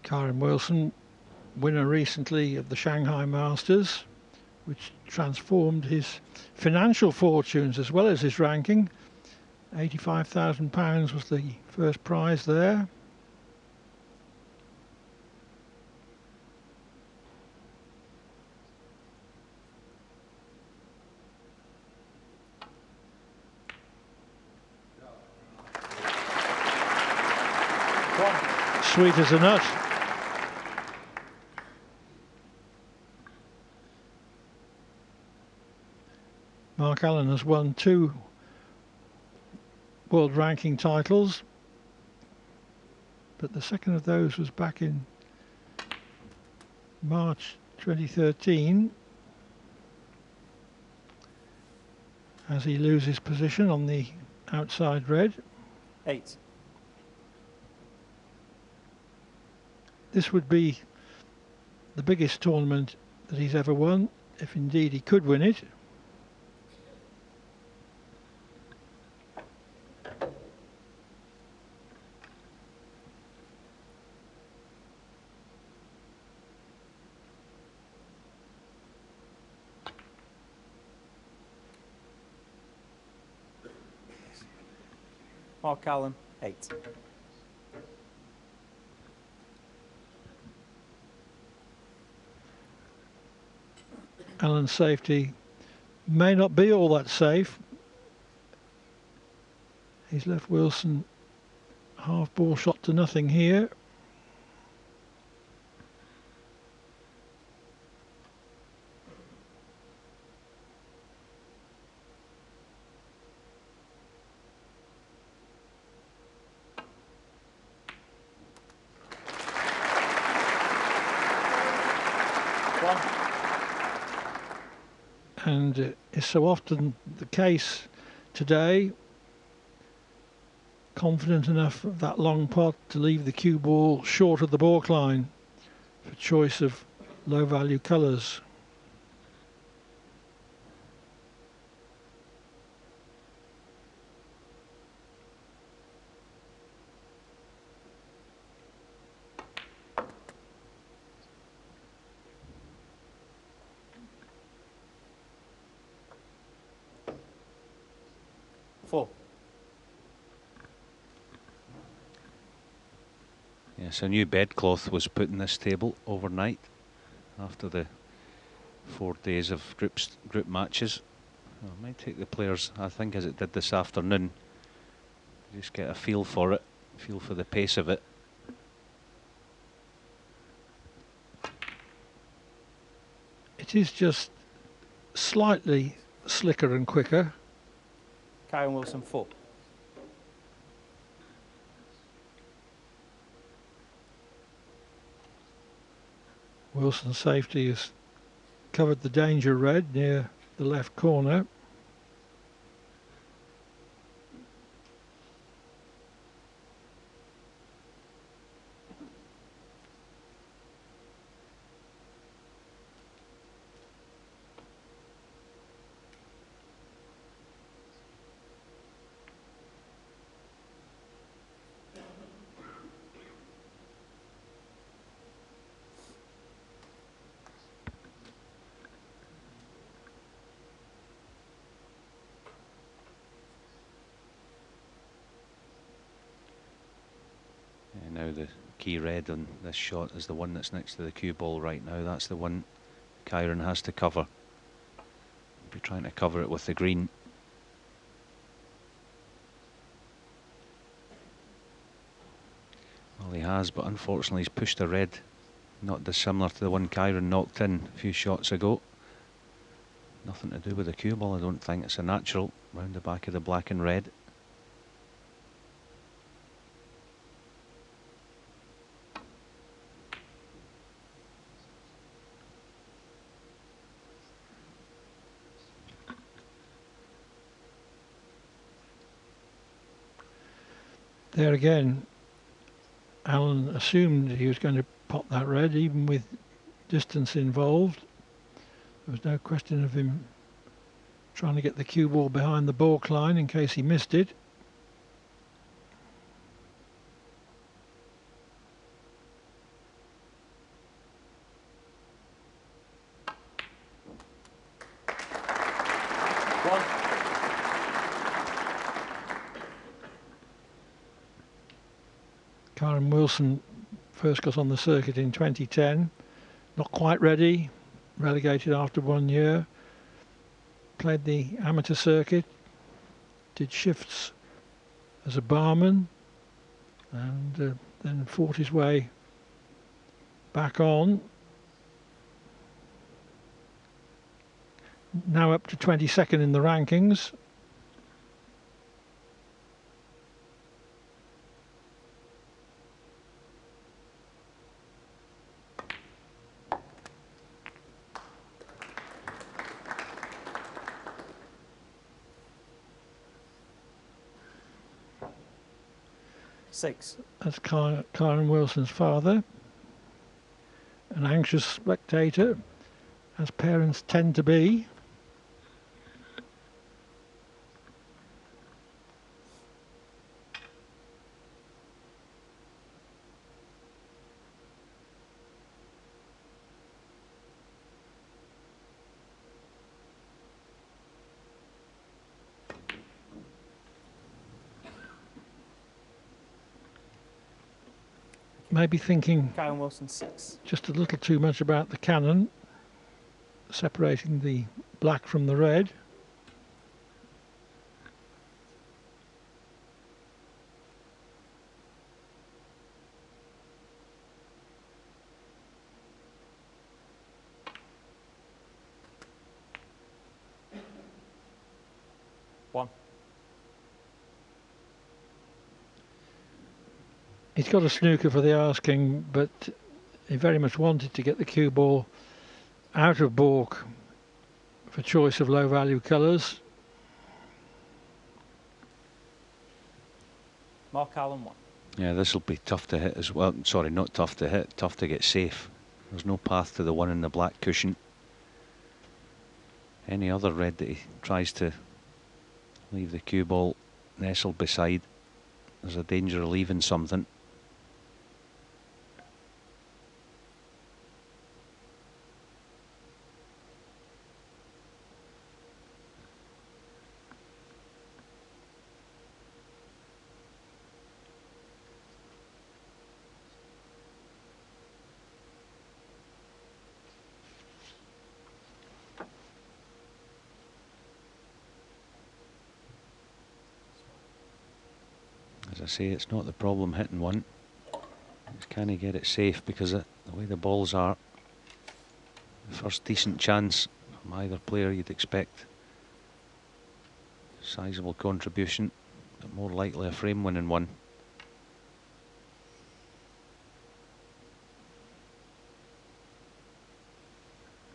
Kyren Wilson, winner recently of the Shanghai Masters, which transformed his financial fortunes as well as his ranking. £85,000 was the first prize there. Sweet as a nut. Mark Allen has won 2 world ranking titles, but the second of those was back in March 2013 as he loses position on the outside red. 8. This would be the biggest tournament that he's ever won, if indeed he could win it. Mark Allen, 8. Allen's safety may not be all that safe. He's left Wilson half ball shot to nothing here. And is so often the case today, confident enough of that long pot to leave the cue ball short of the baulk line for choice of low value colours. Yes, a new bedcloth was put in this table overnight after the 4 days of group matches. Well, it might take the players, I think, as it did this afternoon, just get a feel for it, feel for the pace of it. It is just slightly slicker and quicker. Kyren Wilson, 4. Wilson's safety has covered the danger red near the left corner. Now the key red on this shot is the one that's next to the cue ball right now. That's the one Kyren has to cover. Be trying to cover it with the green. Well, he has, but unfortunately he's pushed a red not dissimilar to the one Kyren knocked in a few shots ago. Nothing to do with the cue ball, I don't think. It's a natural round the back of the black and red. There again, Allen assumed he was going to pop that red, even with distance involved. There was no question of him trying to get the cue ball behind the baulk line in case he missed it. Kyren Wilson first got on the circuit in 2010. Not quite ready, relegated after 1 year. Played the amateur circuit, did shifts as a barman, and then fought his way back on. Now up to 22nd in the rankings. Six. That's Kyren Wilson's father, an anxious spectator, as parents tend to be. Maybe thinking Kyren Wilson 6. just a little too much about the cannon, separating the black from the red. One. He's got a snooker for the asking, but he very much wanted to get the cue ball out of baulk for choice of low value colours. Mark Allen 1. Yeah, this will be tough to hit as well. Sorry, not tough to hit, tough to get safe. There's no path to the one in the black cushion. Any other red that he tries to leave the cue ball nestled beside, there's a danger of leaving something. As I say, it's not the problem hitting one. It's can he get it safe, because the way the balls are, the first decent chance from either player you'd expect sizable contribution, but more likely a frame winning one.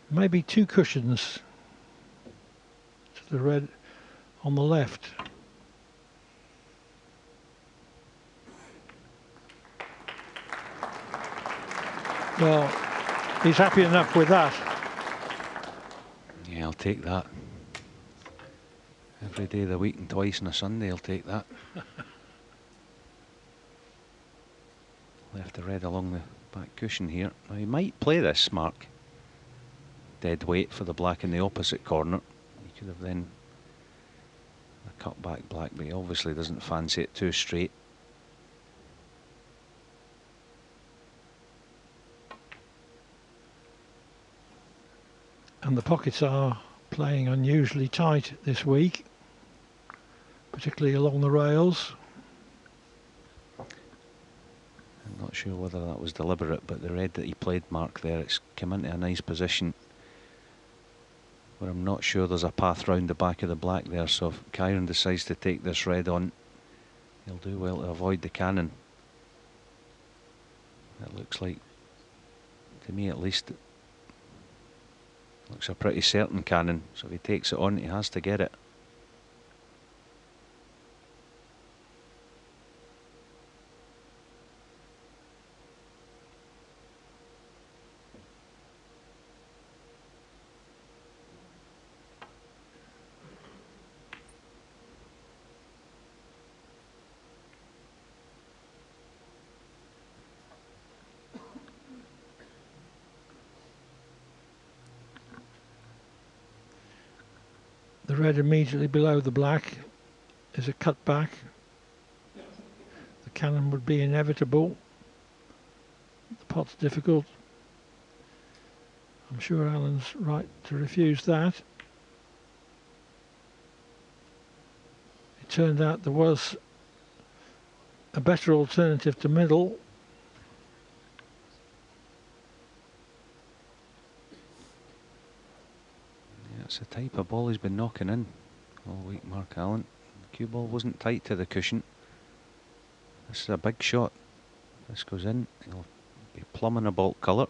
Maybe two cushions to the red on the left. Well, he's happy enough with that. Yeah, I'll take that. Every day of the week and twice on a Sunday, I'll take that. Left the red along the back cushion here. Now he might play this, Mark. Dead weight for the black in the opposite corner. He could have then a cut back black, but he obviously doesn't fancy it too straight. And the pockets are playing unusually tight this week, particularly along the rails. I'm not sure whether that was deliberate, but the red that he played, Mark, there, it's come into a nice position where I'm not sure there's a path round the back of the black there, so if Kyren decides to take this red on, he'll do well to avoid the cannon. It looks like, to me at least, looks a pretty certain cannon, so if he takes it on, he has to get it. The red immediately below the black is a cut back. The cannon would be inevitable. The pot's difficult. I'm sure Alan's right to refuse that. It turned out there was a better alternative to middle. Yeah, it's the type of ball he's been knocking in all week, Mark Allen. The cue ball wasn't tight to the cushion. This is a big shot. This goes in, he'll be plumbing a baulk colour.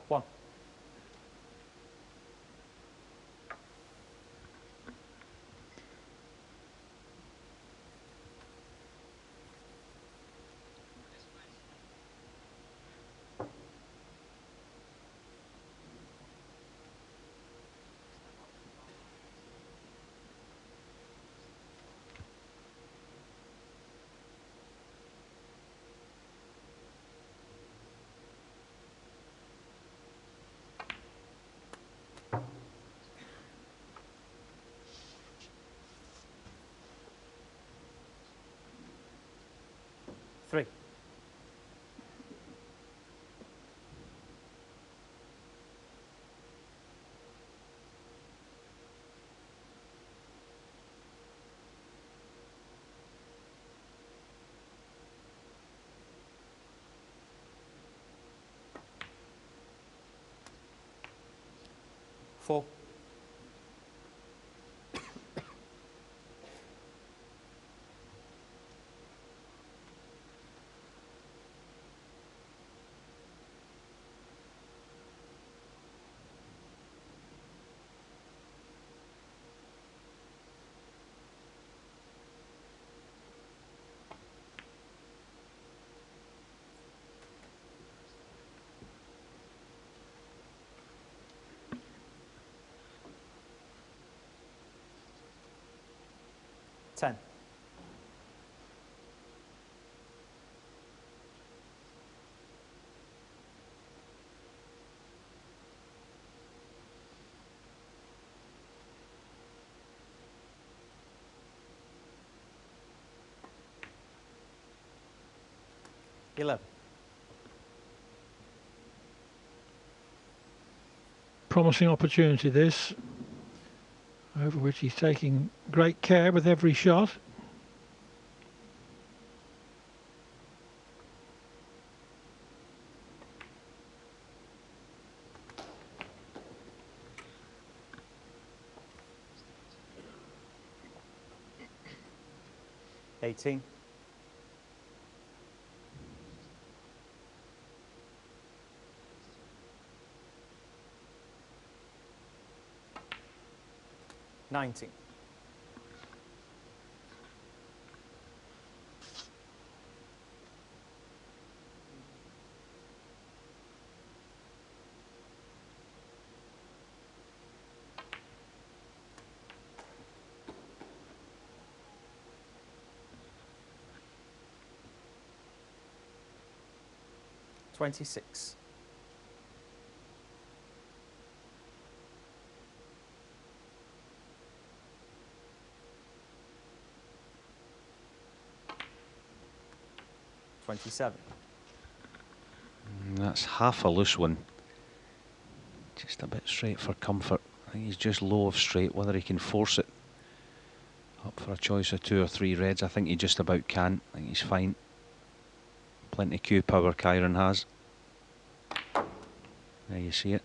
One. Three. Four. Ten. 11. Promising opportunity this, over which he's taking great care with every shot. $18. 19. 26. 27. That's half a loose one. Just a bit straight for comfort. I think he's just low of straight. Whether he can force it up for a choice of 2 or 3 reds, I think he just about can. I think he's fine. Plenty cue power Kyren has. There you see it.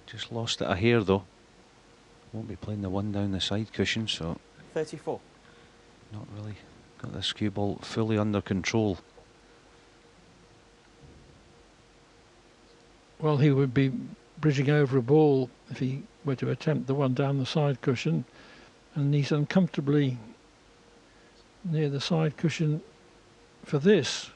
Just lost it a hair though. Won't be playing the one down the side cushion, so 34. not really got this cue ball fully under control. Well, he would be bridging over a ball if he were to attempt the one down the side cushion, and he's uncomfortably near the side cushion for this.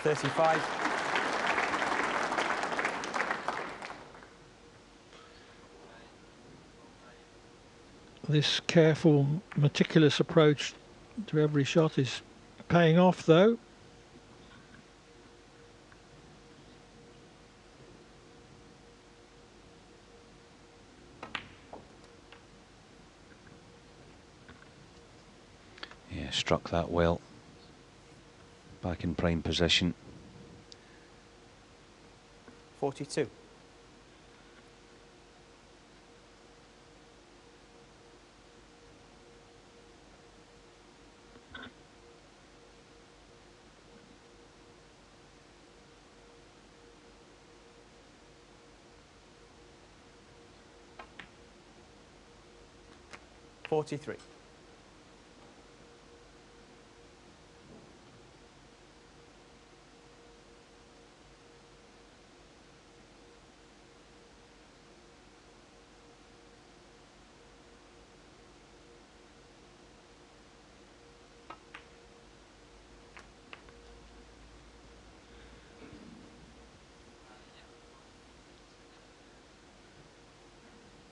$35. This careful, meticulous approach to every shot is paying off, though. Yeah, struck that well. Back in prime position. 42.43.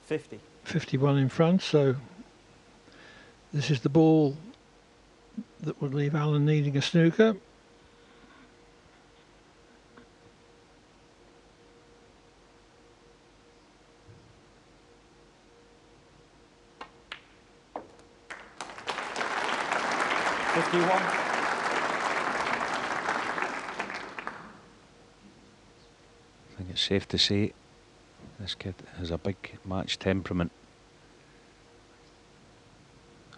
$50. 51 in front, so this is the ball that would leave Alan needing a snooker. I think it's safe to say this kid has a big match temperament.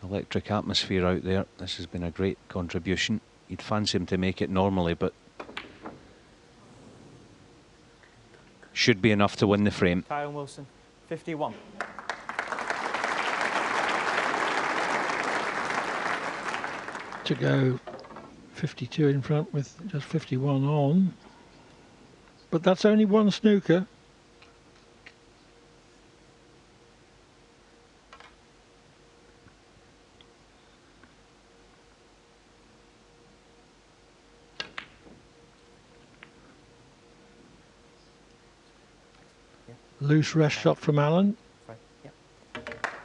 Electric atmosphere out there. This has been a great contribution. You'd fancy him to make it normally, but should be enough to win the frame. Kyren Wilson, 51. To go 52 in front with just 51 on. But that's only one snooker. Loose rest shot from Alan.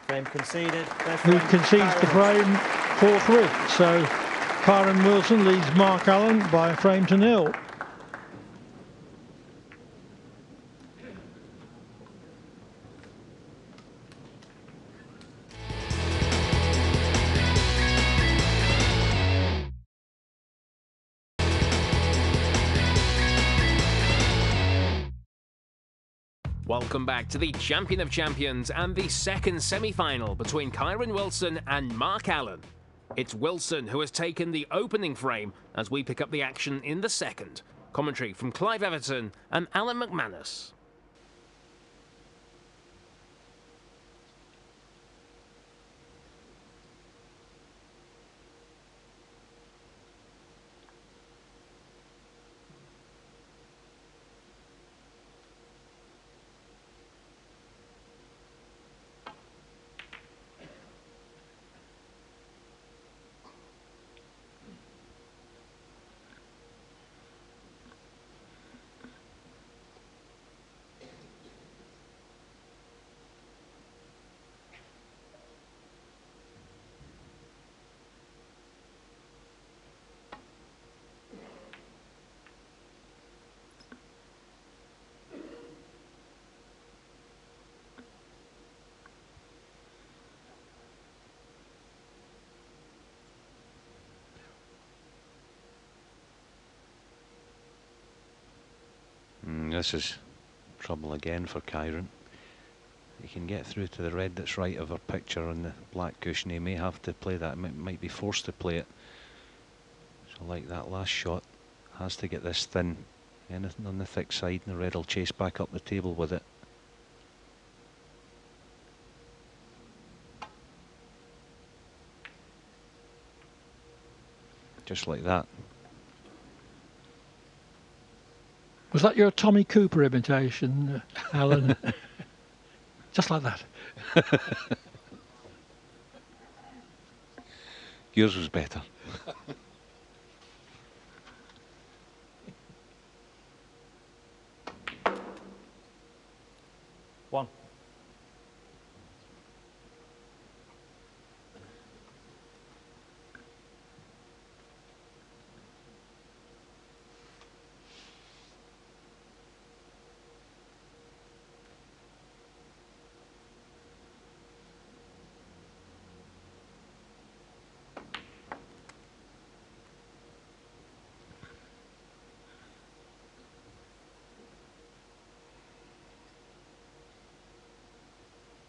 Frame conceded. Who concedes the frame forthwith. So Kyren Wilson leads Mark Allen by a frame to nil. Welcome back to the Champion of Champions and the second semi-final between Kyren Wilson and Mark Allen. It's Wilson who has taken the opening frame as we pick up the action in the second. Commentary from Clive Everton and Alan McManus. This is trouble again for Kyren. He can get through to the red that's right of her picture on the black cushion. He may have to play that, might be forced to play it. So like that last shot, has to get this thin. Anything on the thick side and the red will chase back up the table with it. Just like that. Was that your Tommy Cooper imitation, Alan? Just like that. Yours was better. One.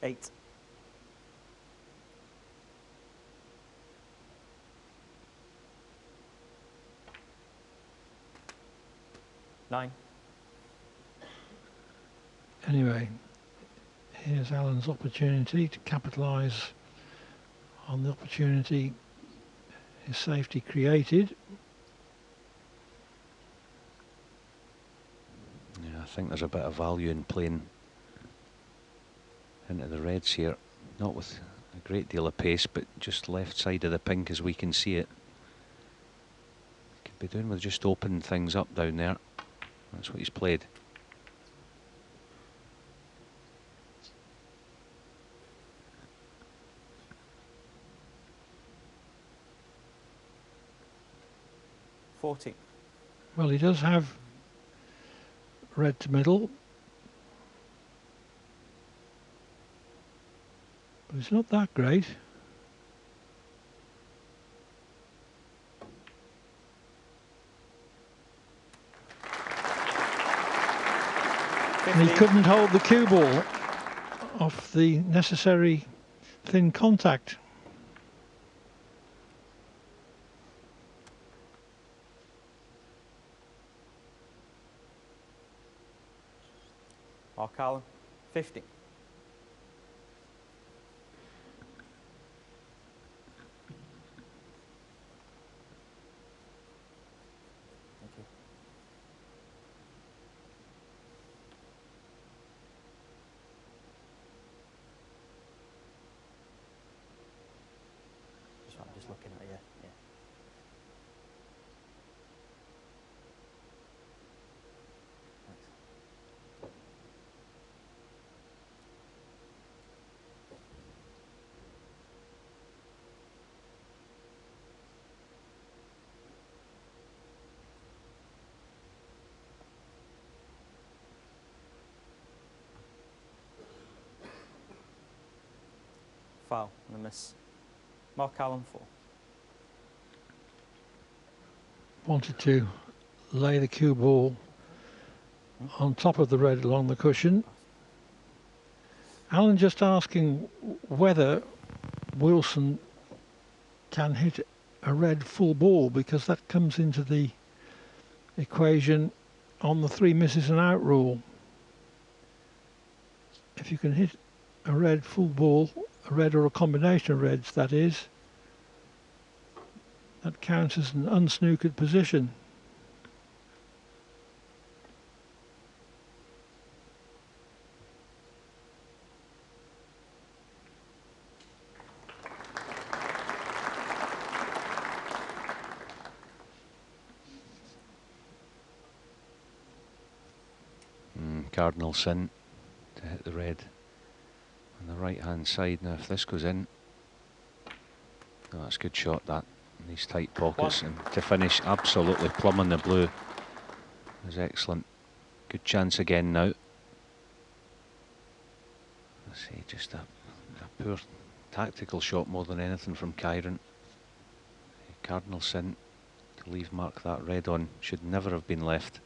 8. 9. Anyway, here's Alan's opportunity to capitalise on the opportunity his safety created. Yeah, I think there's a bit of value in playing into the reds here. Not with a great deal of pace, but just left side of the pink as we can see it. Could be doing with just opening things up down there. That's what he's played. Well, he does have red to middle, but it's not that great. And he couldn't hold the cue ball off the necessary thin contact. Mark Allen, 50. Thank you. I'm just looking at you. Yeah. Thanks. Foul and a miss. Mark Allen, 4. Wanted to lay the cue ball on top of the red along the cushion. Alan just asking whether Wilson can hit a red full ball, because that comes into the equation on the 3 misses and out rule. If you can hit a red full ball, a red or a combination of reds, that is, that counts as an unsnookered position. Cardinal sin to hit the red on the right hand side. Now if this goes in, oh, that's a good shot, that, in these tight pockets. And to finish absolutely plumb on the blue is excellent. Good chance again now. Let's see, just a poor tactical shot more than anything from Kyren. Cardinal sin to leave Mark that red on, should never have been left.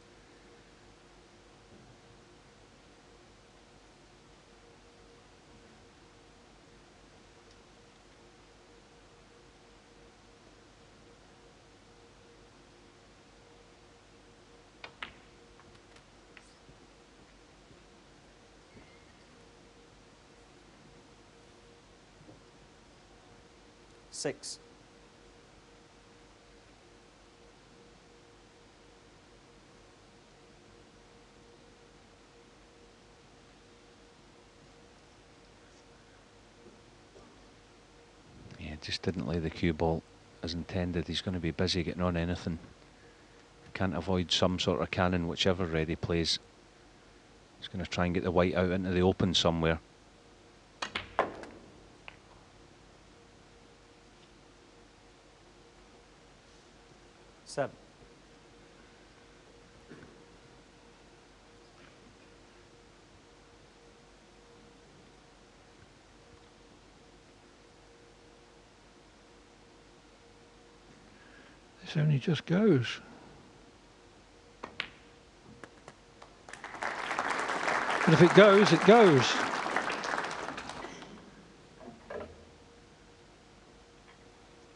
Six. Yeah, just didn't lay the cue ball as intended. He's going to be busy getting on anything. Can't avoid some sort of cannon, whichever red he plays. He's going to try and get the white out into the open somewhere. Seven. This only just goes. But if it goes, it goes.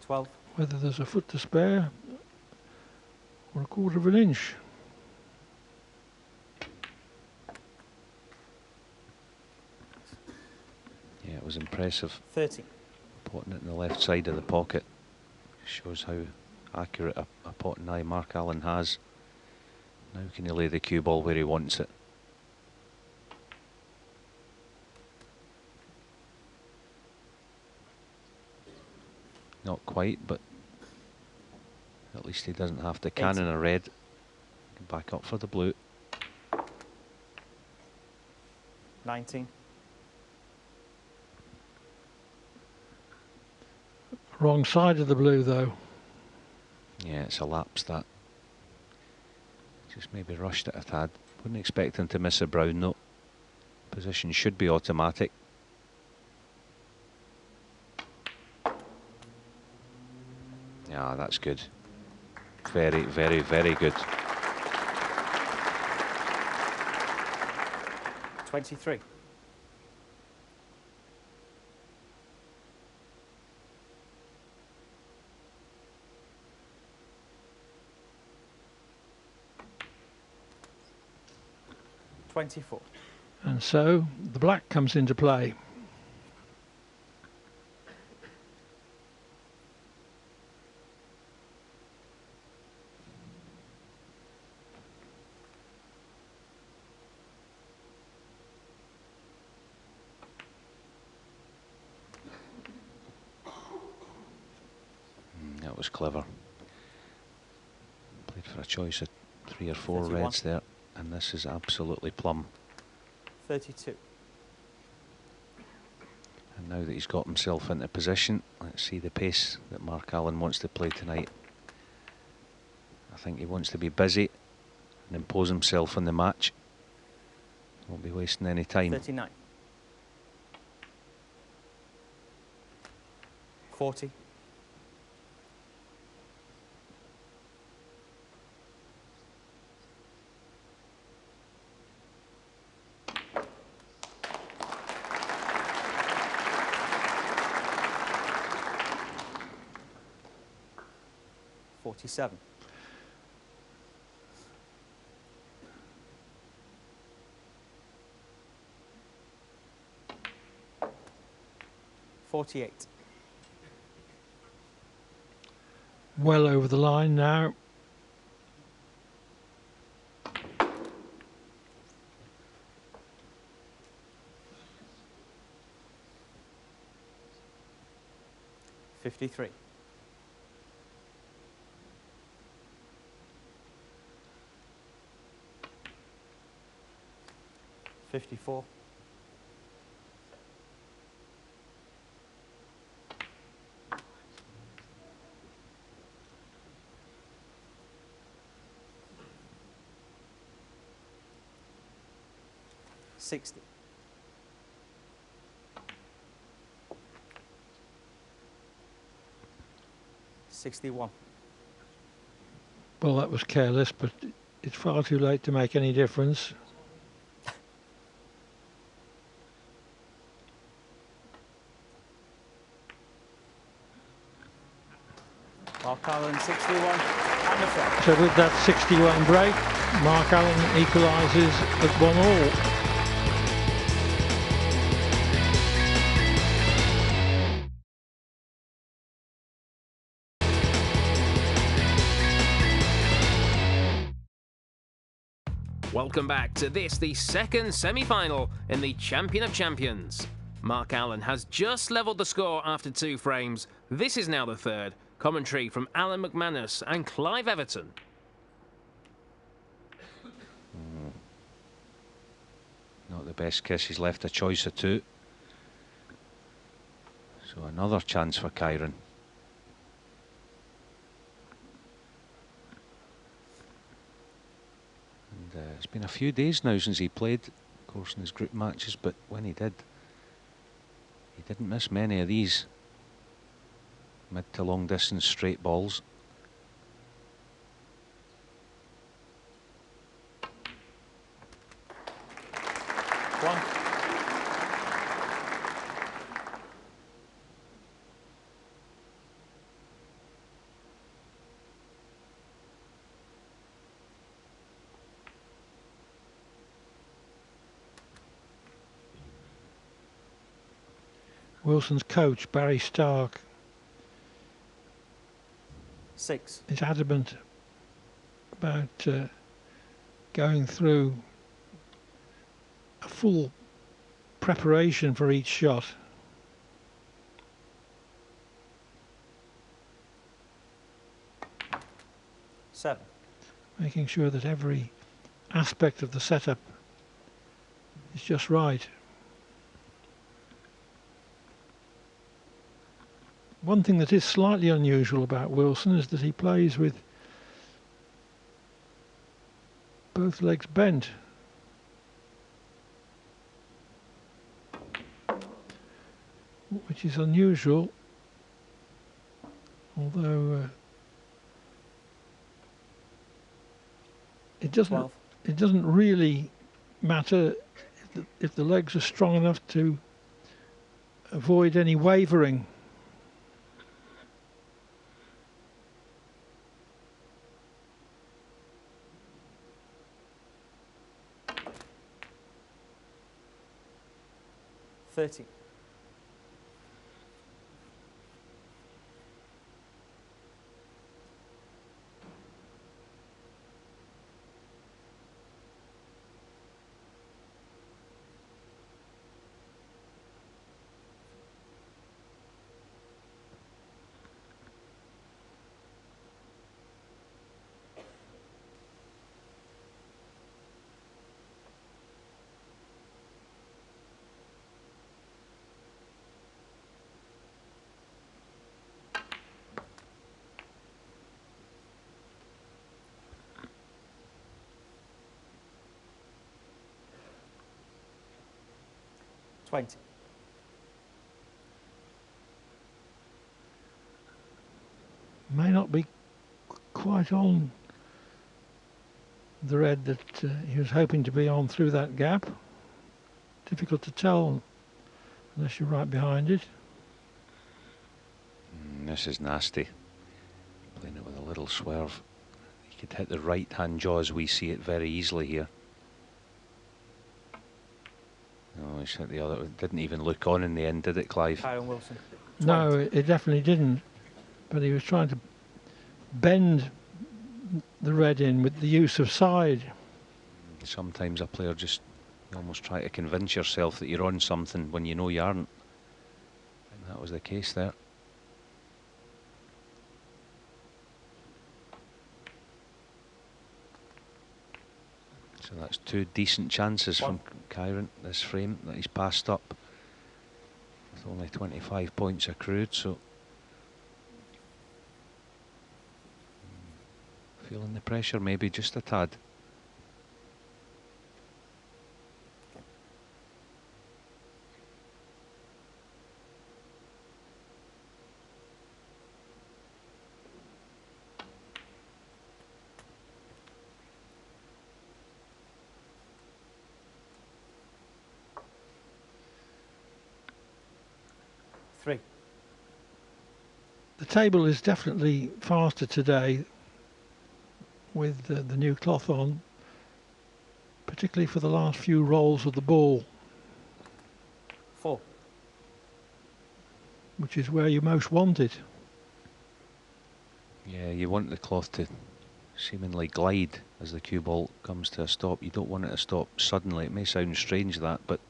12. Whether there's a foot to spare or a quarter of an inch. Yeah, it was impressive. 13. Potting it in the left side of the pocket. Shows how accurate a potting eye Mark Allen has. Now can he lay the cue ball where he wants it? Not quite, but at least he doesn't have to cannon a red. Back up for the blue. 19. Wrong side of the blue though. Yeah, it's a lapse that. Just maybe rushed it a tad. Wouldn't expect him to miss a brown though. Position should be automatic. Yeah, that's good. Very, very, very good. 23. And so the black comes into play. That was clever. Played for a choice of 3 or 4 31. reds there, and this is absolutely plumb. 32. And now that he's got himself into position, let's see the pace that Mark Allen wants to play tonight. I think he wants to be busy and impose himself on the match. Won't be wasting any time. 39. 40. 47. 48. Well over the line now. $53. 54. 60. 61. Well, that was careless, but it's far too late to make any difference. Mark Allen 61 and a flag. So with that 61 break, Mark Allen equalises at 1-1. Welcome back to this, the second semi-final in the Champion of Champions. Mark Allen has just levelled the score after 2 frames. This is now the third. Commentary from Alan McManus and Clive Everton. Not the best kiss, he's left a choice of 2. So another chance for Kyren. And it's been a few days now since he played, of course, in his group matches, but when he did, he didn't miss many of these mid to long distance straight balls. One. Wilson's coach, Barry Stark, 6. is adamant about going through a full preparation for each shot. 7. Making sure that every aspect of the setup is just right. One thing that is slightly unusual about Wilson is that he plays with both legs bent. Which is unusual, although it doesn't really matter if the legs are strong enough to avoid any wavering. $30. $20. May not be quite on the red that he was hoping to be on through that gap. Difficult to tell unless you're right behind it. This is nasty. Playing it with a little swerve. He could hit the right hand jaw as we see it very easily here. Oh, he's hit the other. It didn't even look on in the end, did it, Clive? Kyren Wilson. 20. No, it definitely didn't. But he was trying to bend the red in with the use of side. Sometimes a player just, you almost try to convince yourself that you're on something when you know you aren't. And that was the case there. So that's two decent chances from Kyren this frame that he's passed up with only 25 points accrued. So feeling the pressure maybe just a tad. The table is definitely faster today with the new cloth on, particularly for the last few rolls of the ball. 4. Which is where you most want it. Yeah, you want the cloth to seemingly glide as the cue ball comes to a stop. You don't want it to stop suddenly. It may sound strange that, but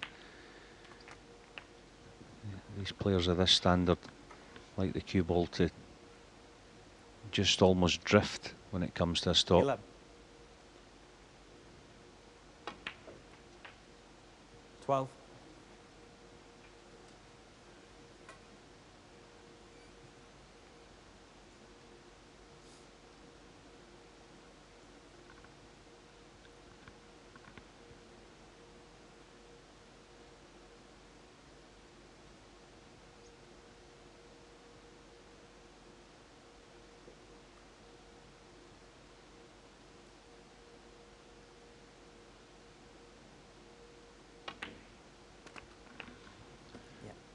these players of this standard like the cue ball to just almost drift when it comes to a stop. 11. 12.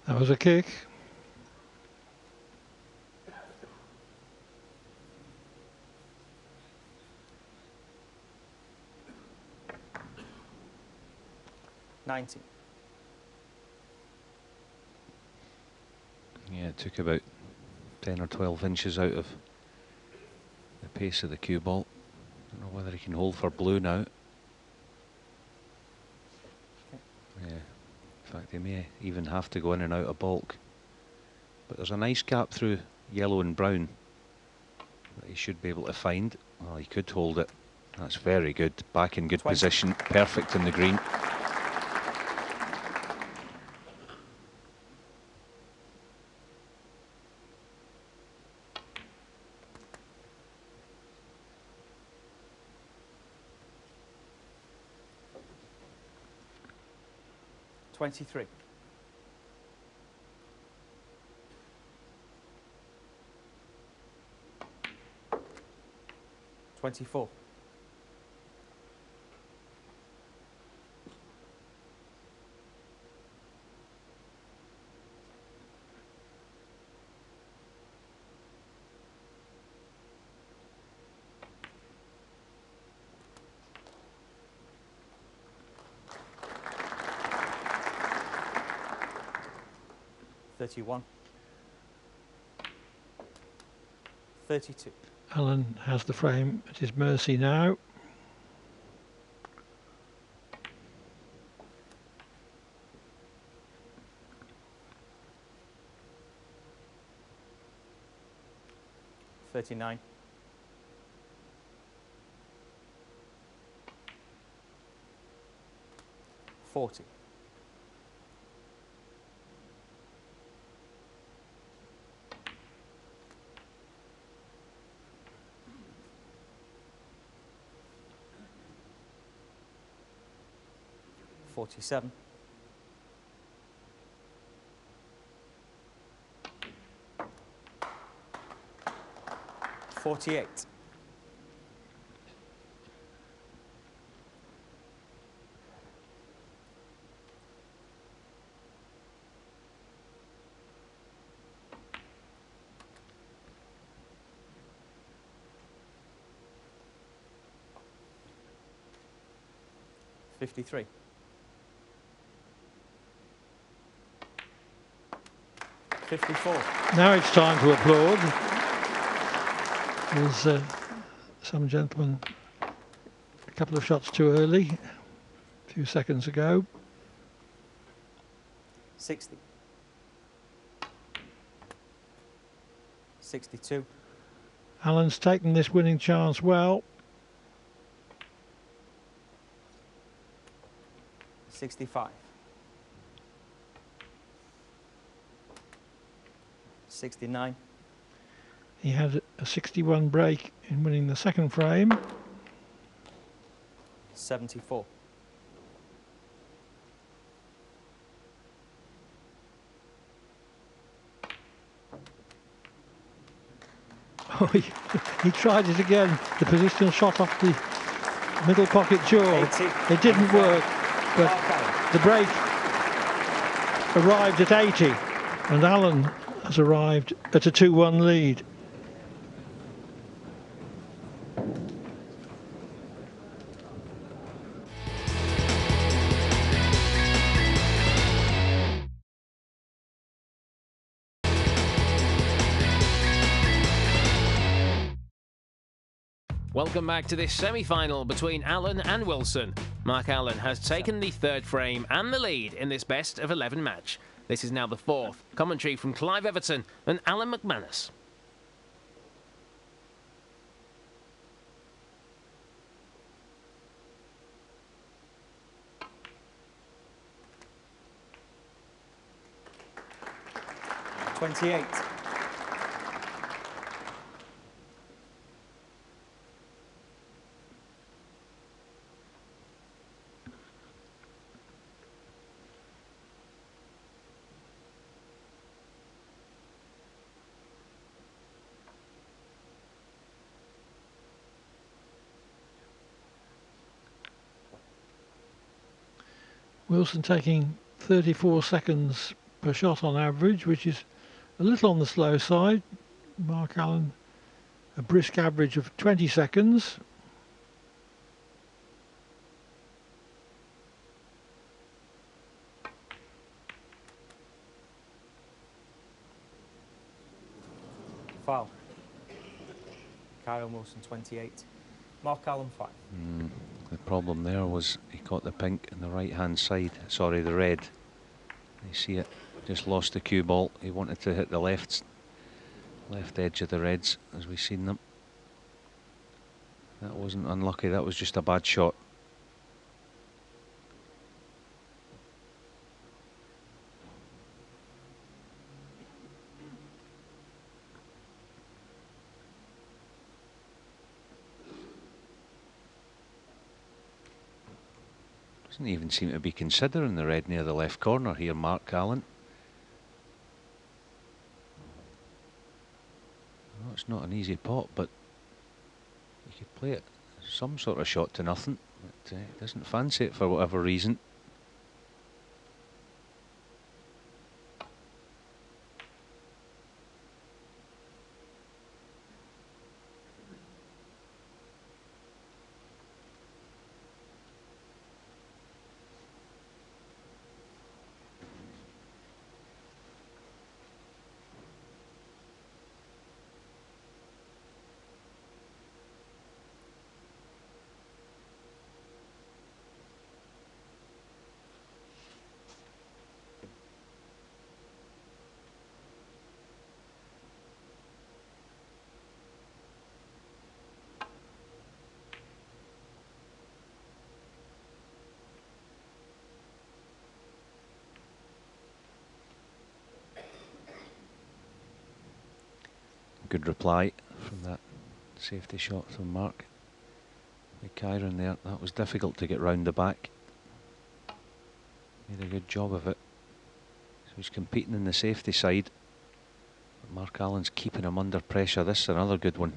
That was a kick. Yeah, it took about 10 or 12 inches out of the pace of the cue ball. Don't know whether he can hold for blue now. Yeah, in fact, he may even have to go in and out of balk. But there's a nice gap through yellow and brown that he should be able to find. Well, he could hold it. That's very good. Back in good 20. position. Perfect in the green. $23. 24. 31. 32. Alan has the frame at his mercy now. $39. 40. 47. 48. 53. 54. Now it's time to applaud. There's some gentleman a couple of shots too early, a few seconds ago. 60. 62. Alan's taken this winning chance well. 65. 69. He had a 61 break in winning the second frame. 74. Oh, he tried it again. The positional shot off the middle pocket jaw. 80. It didn't work, but the break arrived at 80, and Alan has arrived at a 2-1 lead. Welcome back to this semi-final between Allen and Wilson. Mark Allen has taken the third frame and the lead in this best of 11 match. This is now the fourth. Commentary from Clive Everton and Alan McManus. $28. Wilson taking 34 seconds per shot on average, which is a little on the slow side. Mark Allen, a brisk average of 20 seconds. Foul. Kyren Wilson 28. Mark Allen 5. The problem there was he caught the pink in the right hand side, sorry, the red. You see it, just lost the cue ball. He wanted to hit the left edge of the reds as we've seen them. That wasn't unlucky, that was just a bad shot. Doesn't even seem to be considering the red near the left corner here, Mark Allen. Well, it's not an easy pot, but you could play it some sort of shot to nothing, but he doesn't fancy it for whatever reason. Good reply from that safety shot from Mark. With Kyren there, that was difficult to get round the back. Made a good job of it. So he's competing in the safety side. But Mark Allen's keeping him under pressure. This is another good one.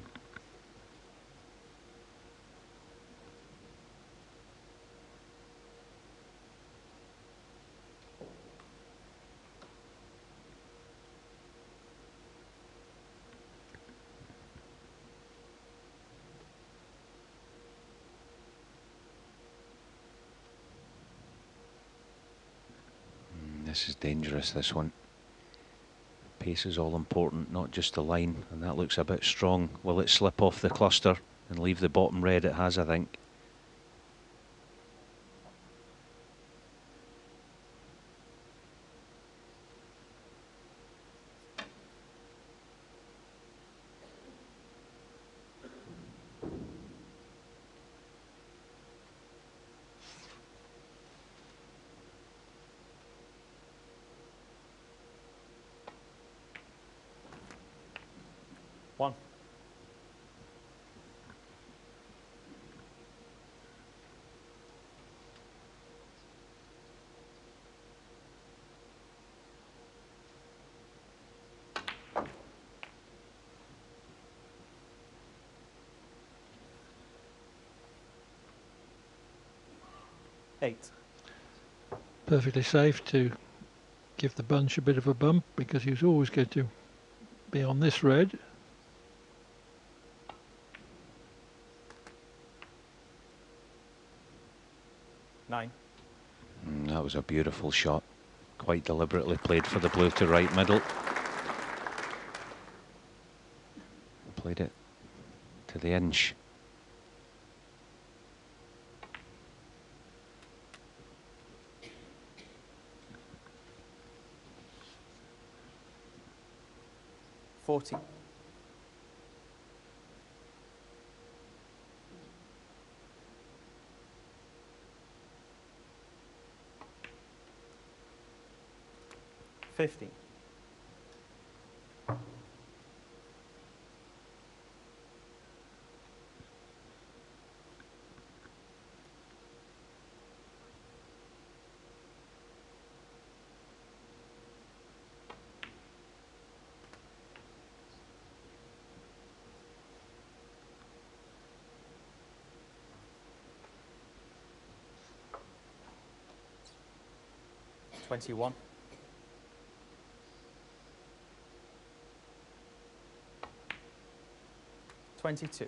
This is dangerous, this one. Pace is all important, not just the line, and that looks a bit strong. Will it slip off the cluster and leave the bottom red? It has, I think. One. Eight. Perfectly safe to give the bunch a bit of a bump because he was always going to be on this red. 9. That was a beautiful shot. Quite deliberately played for the blue to right middle. Played it to the inch. $40. $50. $21. $22.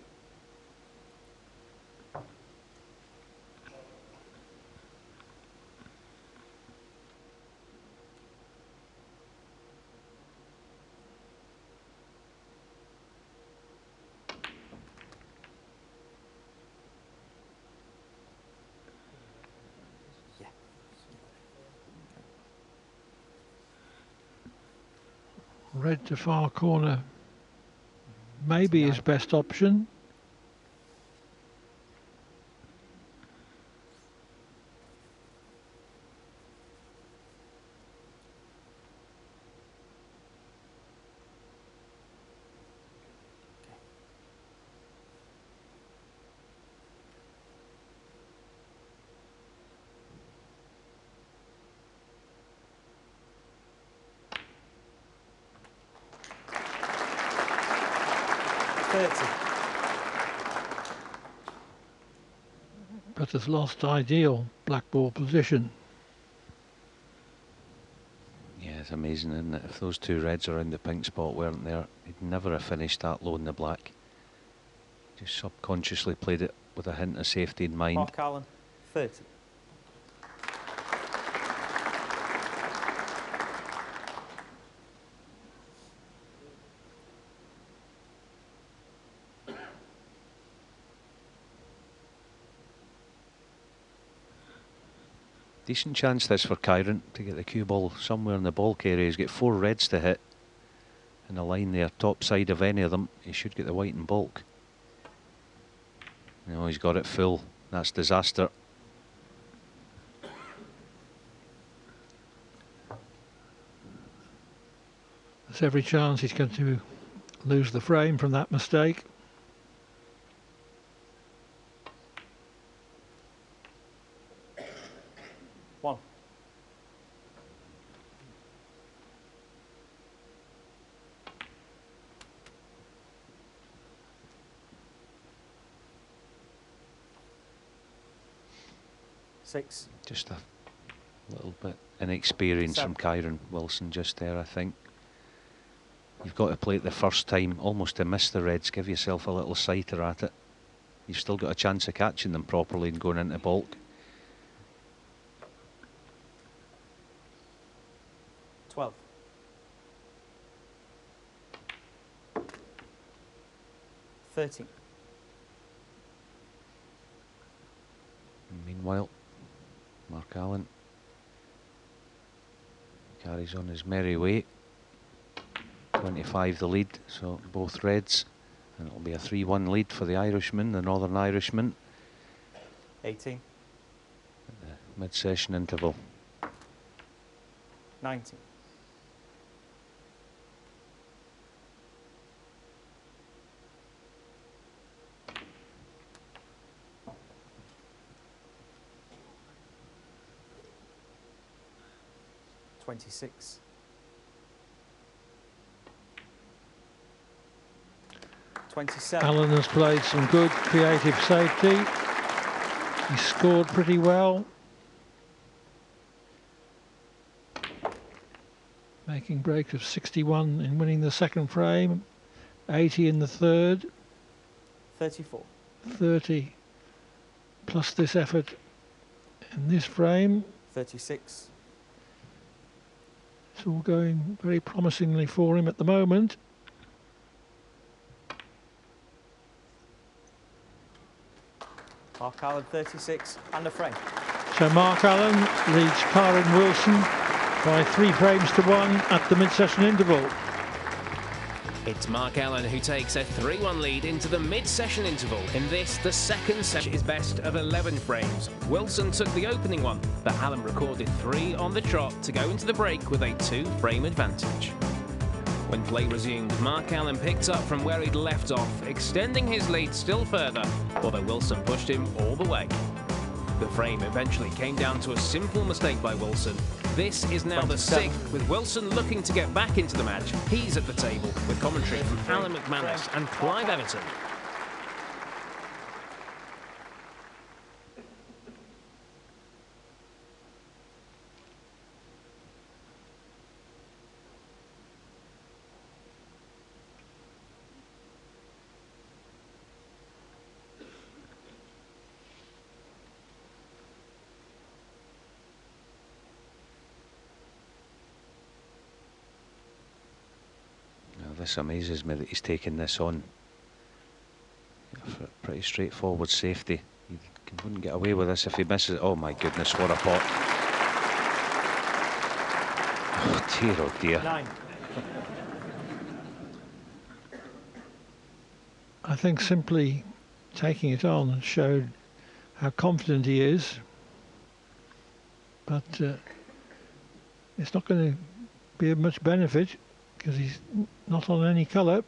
Red to far corner maybe his best option. But has lost ideal black ball position. Yeah, it's amazing, isn't it? If those two reds around the pink spot weren't there, he'd never have finished that low in the black. Just subconsciously played it with a hint of safety in mind. Mark Allen, 30. Decent chance this for Kyren to get the cue ball somewhere in the bulk area. He's got 4 reds to hit in a line there, top side of any of them. He should get the white in bulk. No, he's got it full. That's disaster. There's every chance he's going to lose the frame from that mistake. One. Six. Just a little bit inexperience from Kyren Wilson just there, I think. You've got to play it the first time, almost to miss the reds, give yourself a little sighter at it. You've still got a chance of catching them properly and going into bulk. 12. Meanwhile, Mark Allen carries on his merry way. 25 the lead, so both reds, and it'll be a 3-1 lead for the Irishman, the Northern Irishman. 18. At the mid-session interval. 19. $26. 27. Allen has played some good creative safety. He scored pretty well. Making breaks of 61 in winning the second frame, 80 in the third. 34. 30 plus this effort in this frame. 36. It's all going very promisingly for him at the moment. Mark Allen, 36 and a frame. So Mark Allen leads Kyren Wilson by 3 frames to 1 at the mid-session interval. It's Mark Allen who takes a 3-1 lead into the mid-session interval. In this, the second session is best of 11 frames. Wilson took the opening one, but Allen recorded 3 on the trot to go into the break with a 2-frame advantage. When play resumed, Mark Allen picked up from where he'd left off, extending his lead still further, although Wilson pushed him all the way. The frame eventually came down to a simple mistake by Wilson. This is now the 6th, with Wilson looking to get back into the match. He's at the table with commentary from Alan McManus and Clive Everton. This amazes me that he's taken this on. For pretty straightforward safety. He wouldn't get away with this if he misses it. Oh my goodness, what a pot. Oh dear, oh dear. 9. I think simply taking it on showed how confident he is, but it's not going to be of much benefit because he's not on any colour.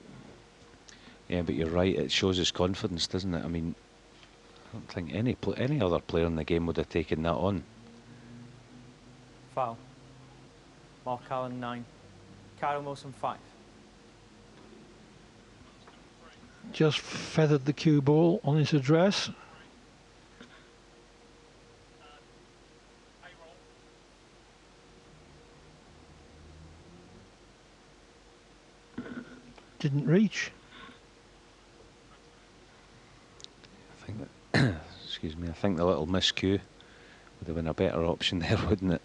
Yeah, but you're right, it shows his confidence, doesn't it? I mean, I don't think any other player in the game would have taken that on. Foul. Mark Allen 9. Kyren Wilson 5. Just feathered the cue ball on his address. Didn't reach. I think that excuse me, I think the little miscue would have been a better option there, wouldn't it?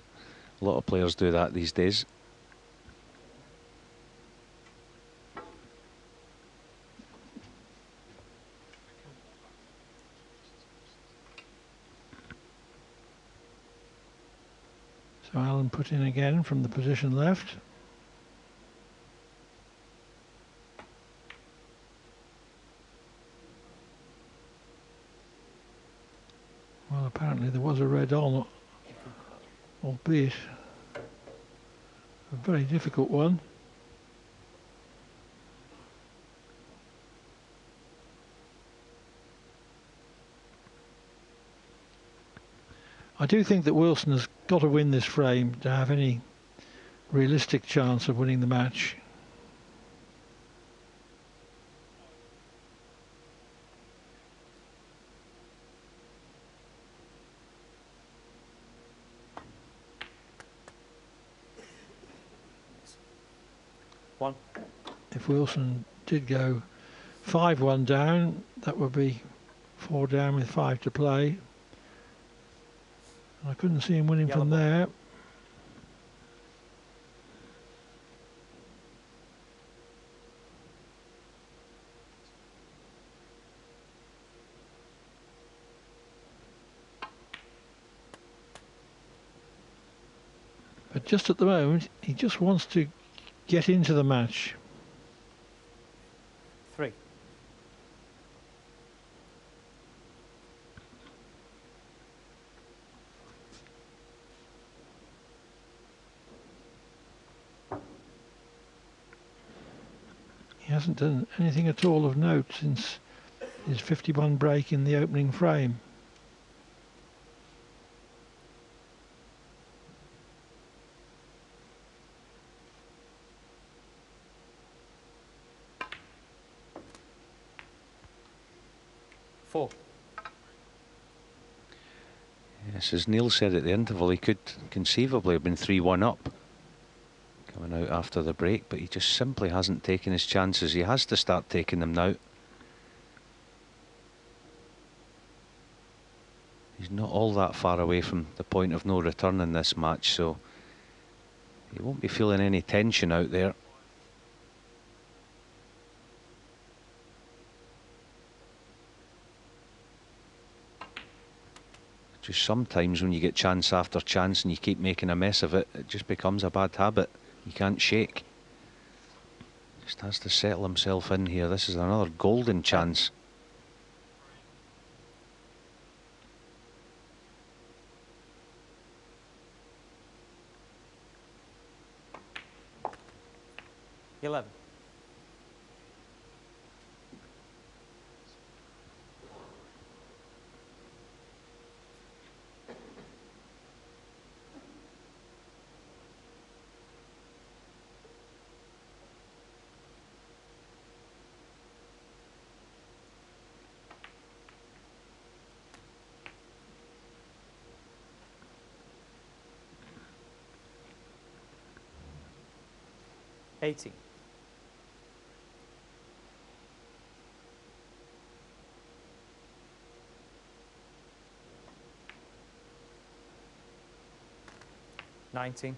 A lot of players do that these days. So Allen put in again from the position left. Well, apparently there was a red on, albeit a very difficult one. I do think that Wilson has got to win this frame to have any realistic chance of winning the match. One. If Wilson did go 5-1 down, that would be 4 down with 5 to play. I couldn't see him winning Yellow from ball. there. But just at the moment, he just wants to get into the match. 3. He hasn't done anything at all of note since his 51 break in the opening frame. Four. Yes, as Neil said at the interval, he could conceivably have been 3-1 up coming out after the break, but he just simply hasn't taken his chances. He has to start taking them now. He's not all that far away from the point of no return in this match, so he won't be feeling any tension out there. Just sometimes when you get chance after chance and you keep making a mess of it, it just becomes a bad habit. You can't shake. Just has to settle himself in here. This is another golden chance. Eleven. $80. $19.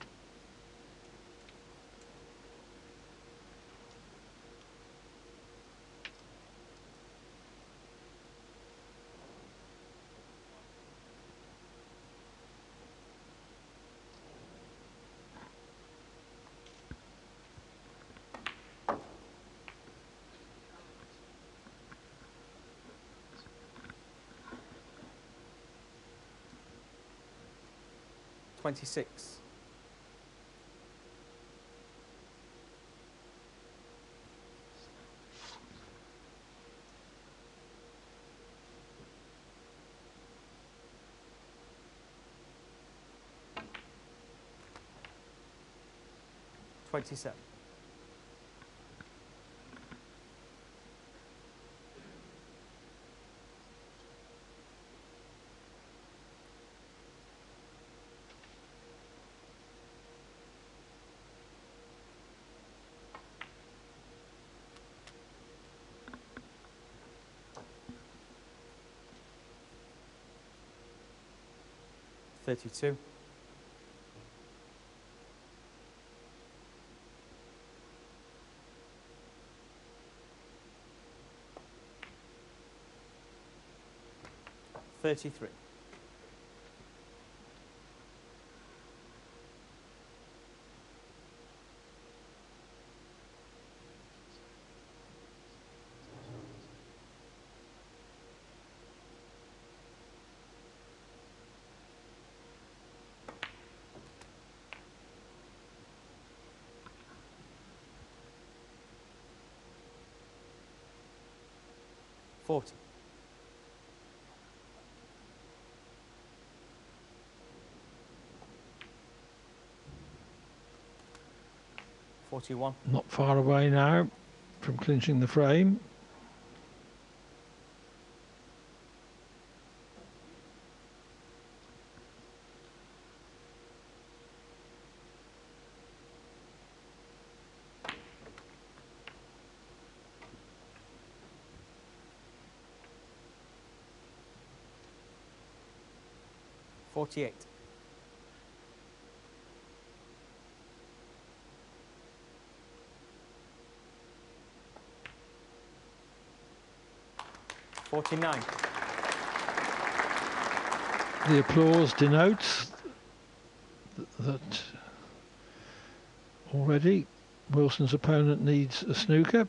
26. $27. 32. 33. 40. 41. Not far away now from clinching the frame. $48. 49. The applause denotes that already Wilson's opponent needs a snooker.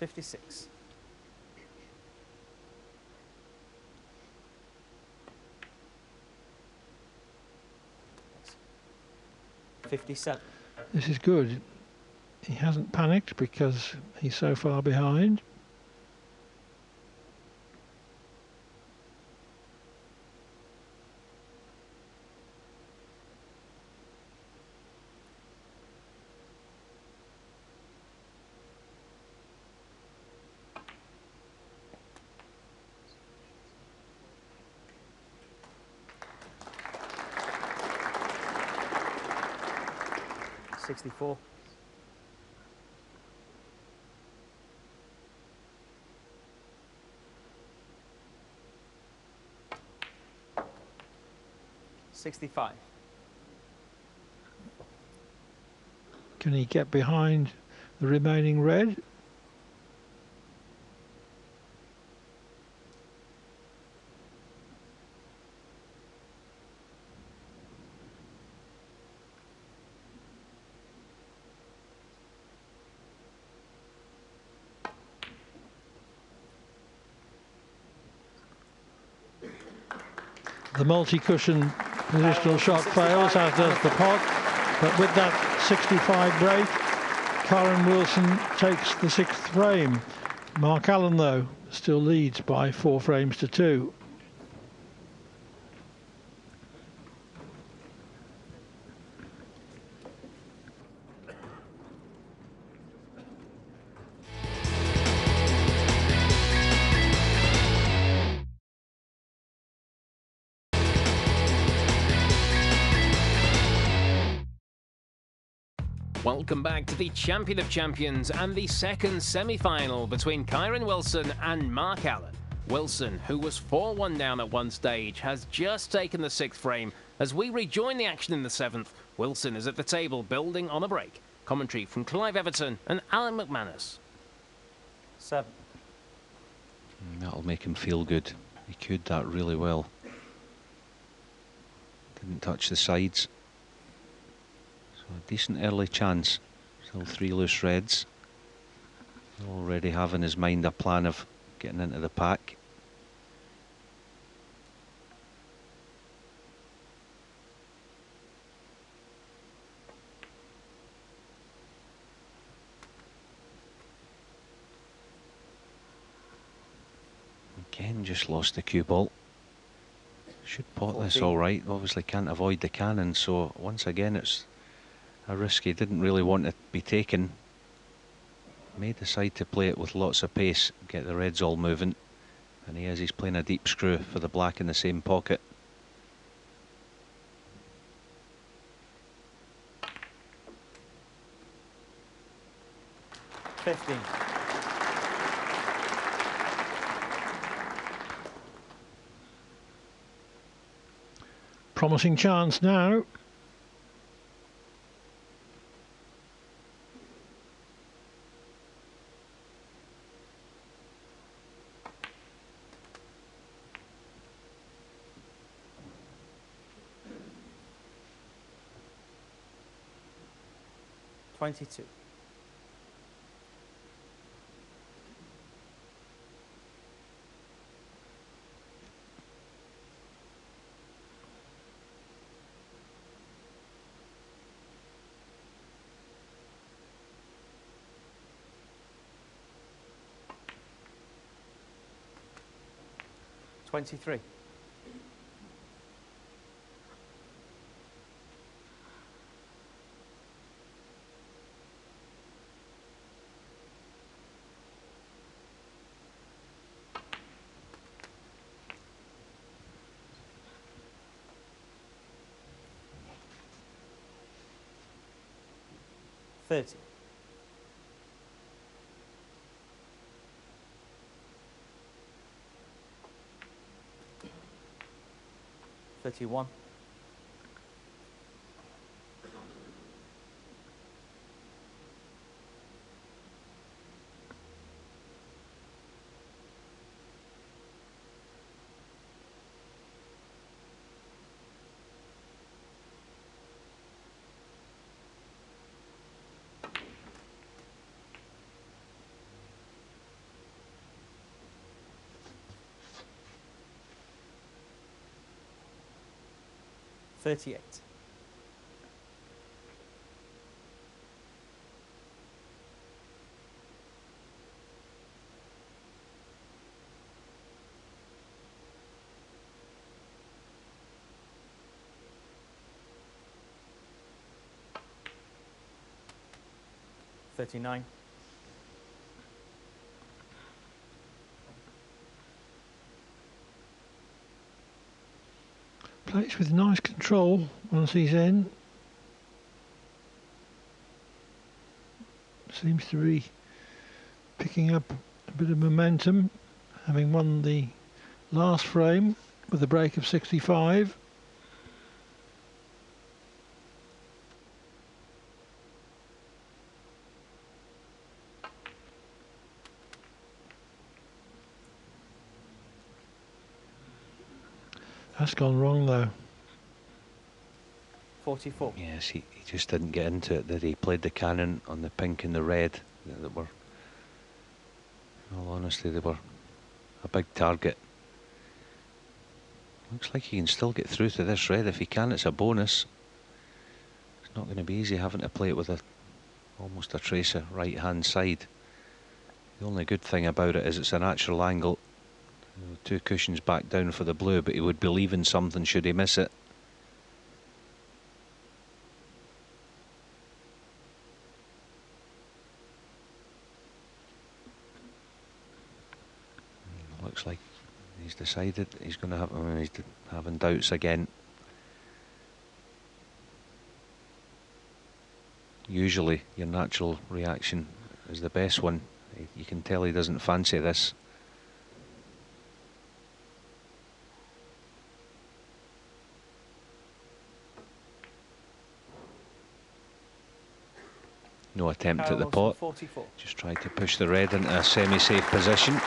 $56. 57. This is good. He hasn't panicked because he's so far behind. $64. 65. Can he get behind the remaining red? The multi-cushion positional shot fails, as does the pot. But with that 65 break, Kyren Wilson takes the 6th frame. Mark Allen, though, still leads by 4 frames to 2. Welcome back to the Champion of Champions and the second semi-final between Kyren Wilson and Mark Allen. Wilson, who was 4-1 down at one stage, has just taken the 6th frame. As we rejoin the action in the 7th, Wilson is at the table building on a break. Commentary from Clive Everton and Alan McManus. 7. That'll make him feel good. He cued that really well. Didn't touch the sides. So a decent early chance. Still 3 loose reds. Already have in his mind a plan of getting into the pack. Again, just lost the cue ball. Should pot this all right. Obviously can't avoid the cannon, so once again it's a risk he didn't really want to be taken. May decide to play it with lots of pace, get the reds all moving, and he's playing a deep screw for the black in the same pocket. $15. Promising chance now. $22. $23. $30. $31. $38. $39. Plays with nice control once he's in. Seems to be picking up a bit of momentum, having won the last frame with a break of 65. That's gone wrong though. 44. Yes, he just didn't get into it, did he? Played the cannon on the pink and the red that were, in all honesty, they were a big target. Looks like he can still get through to this red. If he can, it's a bonus. It's not going to be easy having to play it with almost a tracer right hand side. The only good thing about it is it's a natural angle. 2 cushions back down for the blue, but he would be leaving something should he miss it. Looks like he's decided he's going to have. He's having doubts again. Usually, your natural reaction is the best one. You can tell he doesn't fancy this. No attempt at the pot. 44. Just tried to push the red into a semi-safe position.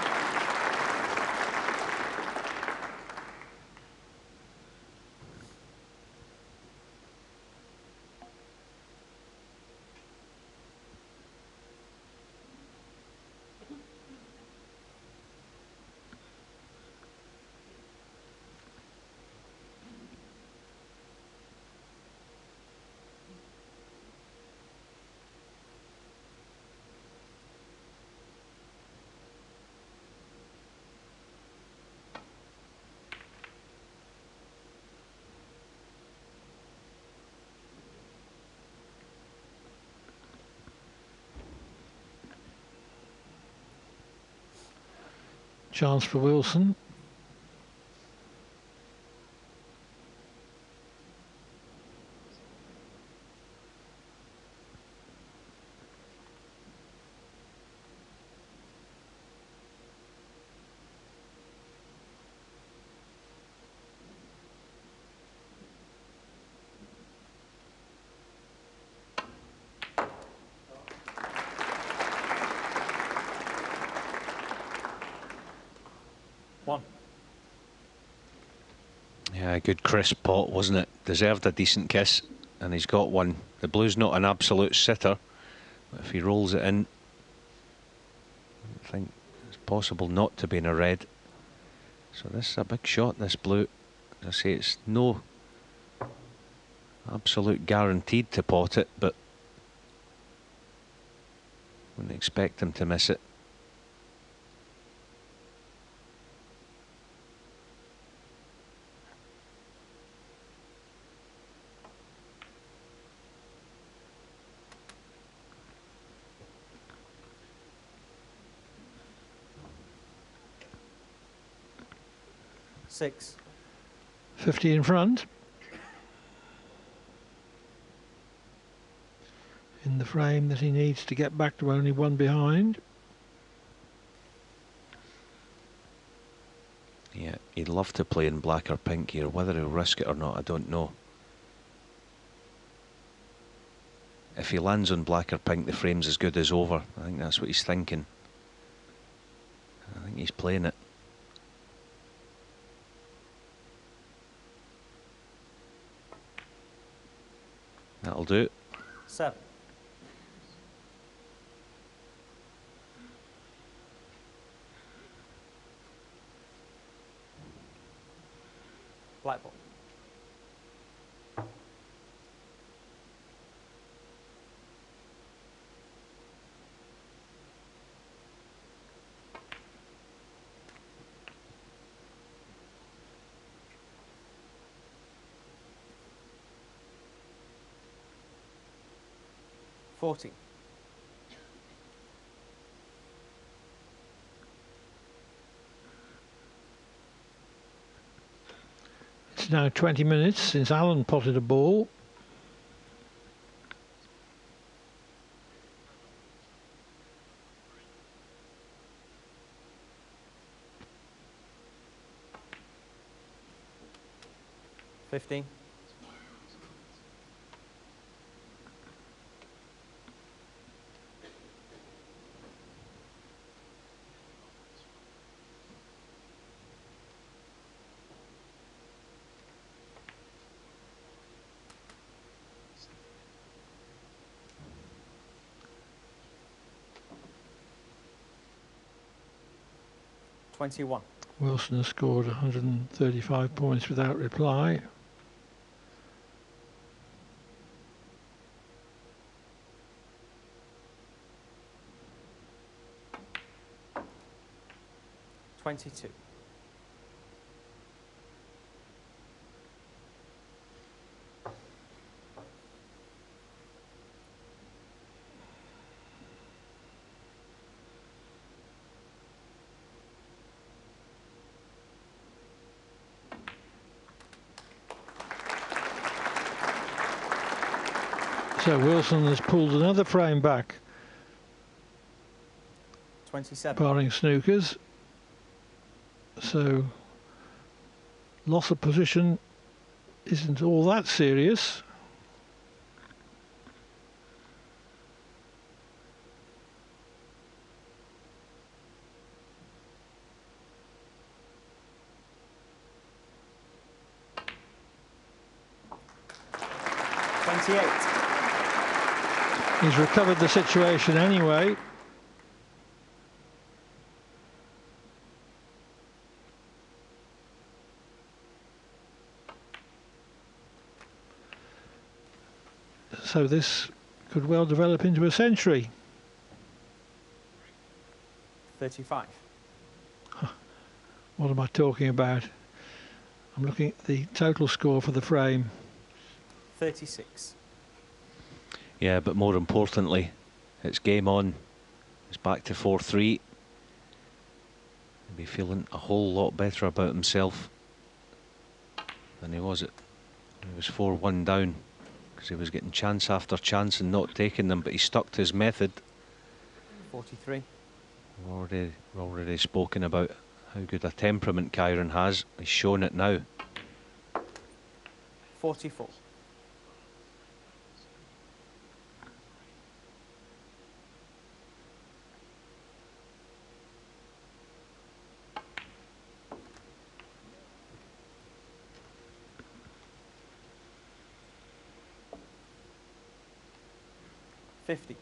chance for Wilson. One. Yeah, a good crisp pot, wasn't it? Deserved a decent kiss, and he's got one. The blue's not an absolute sitter, but if he rolls it in, I think it's possible not to be in a red. So this is a big shot, this blue. As I say, it's no absolute guaranteed to pot it, but wouldn't expect him to miss it. Six. 50 in front. In the frame that he needs to get back to only one behind. Yeah, he'd love to play in black or pink here. Whether he'll risk it or not, I don't know. If he lands on black or pink, the frame's as good as over. I think that's what he's thinking. I think he's playing it. That'll do it. Seven. Black ball. 40. It's now 20 minutes since Alan potted a ball. $15. $21. Wilson has scored 135 points without reply. $22. So Wilson has pulled another frame back, 27. barring snookers. So loss of position isn't all that serious. He's recovered the situation anyway. So this could well develop into a century. 35. What am I talking about? I'm looking at the total score for the frame. 36. Yeah, but more importantly, it's game on. It's back to 4-3. be feeling a whole lot better about himself than he was. He was 4-1 down because he was getting chance after chance and not taking them, but he stuck to his method. 43. We've already spoken about how good a temperament Kyren has. He's shown it now. 44. $50.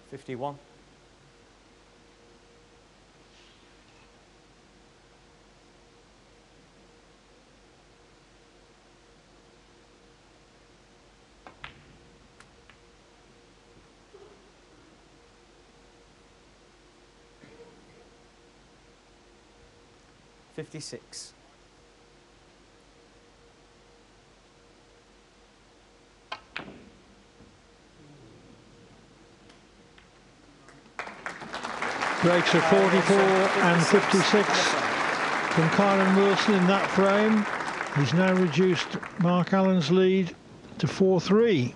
51. 56. Breaks of 44 and 56 from Kyren Wilson in that frame. He's now reduced Mark Allen's lead to 4-3.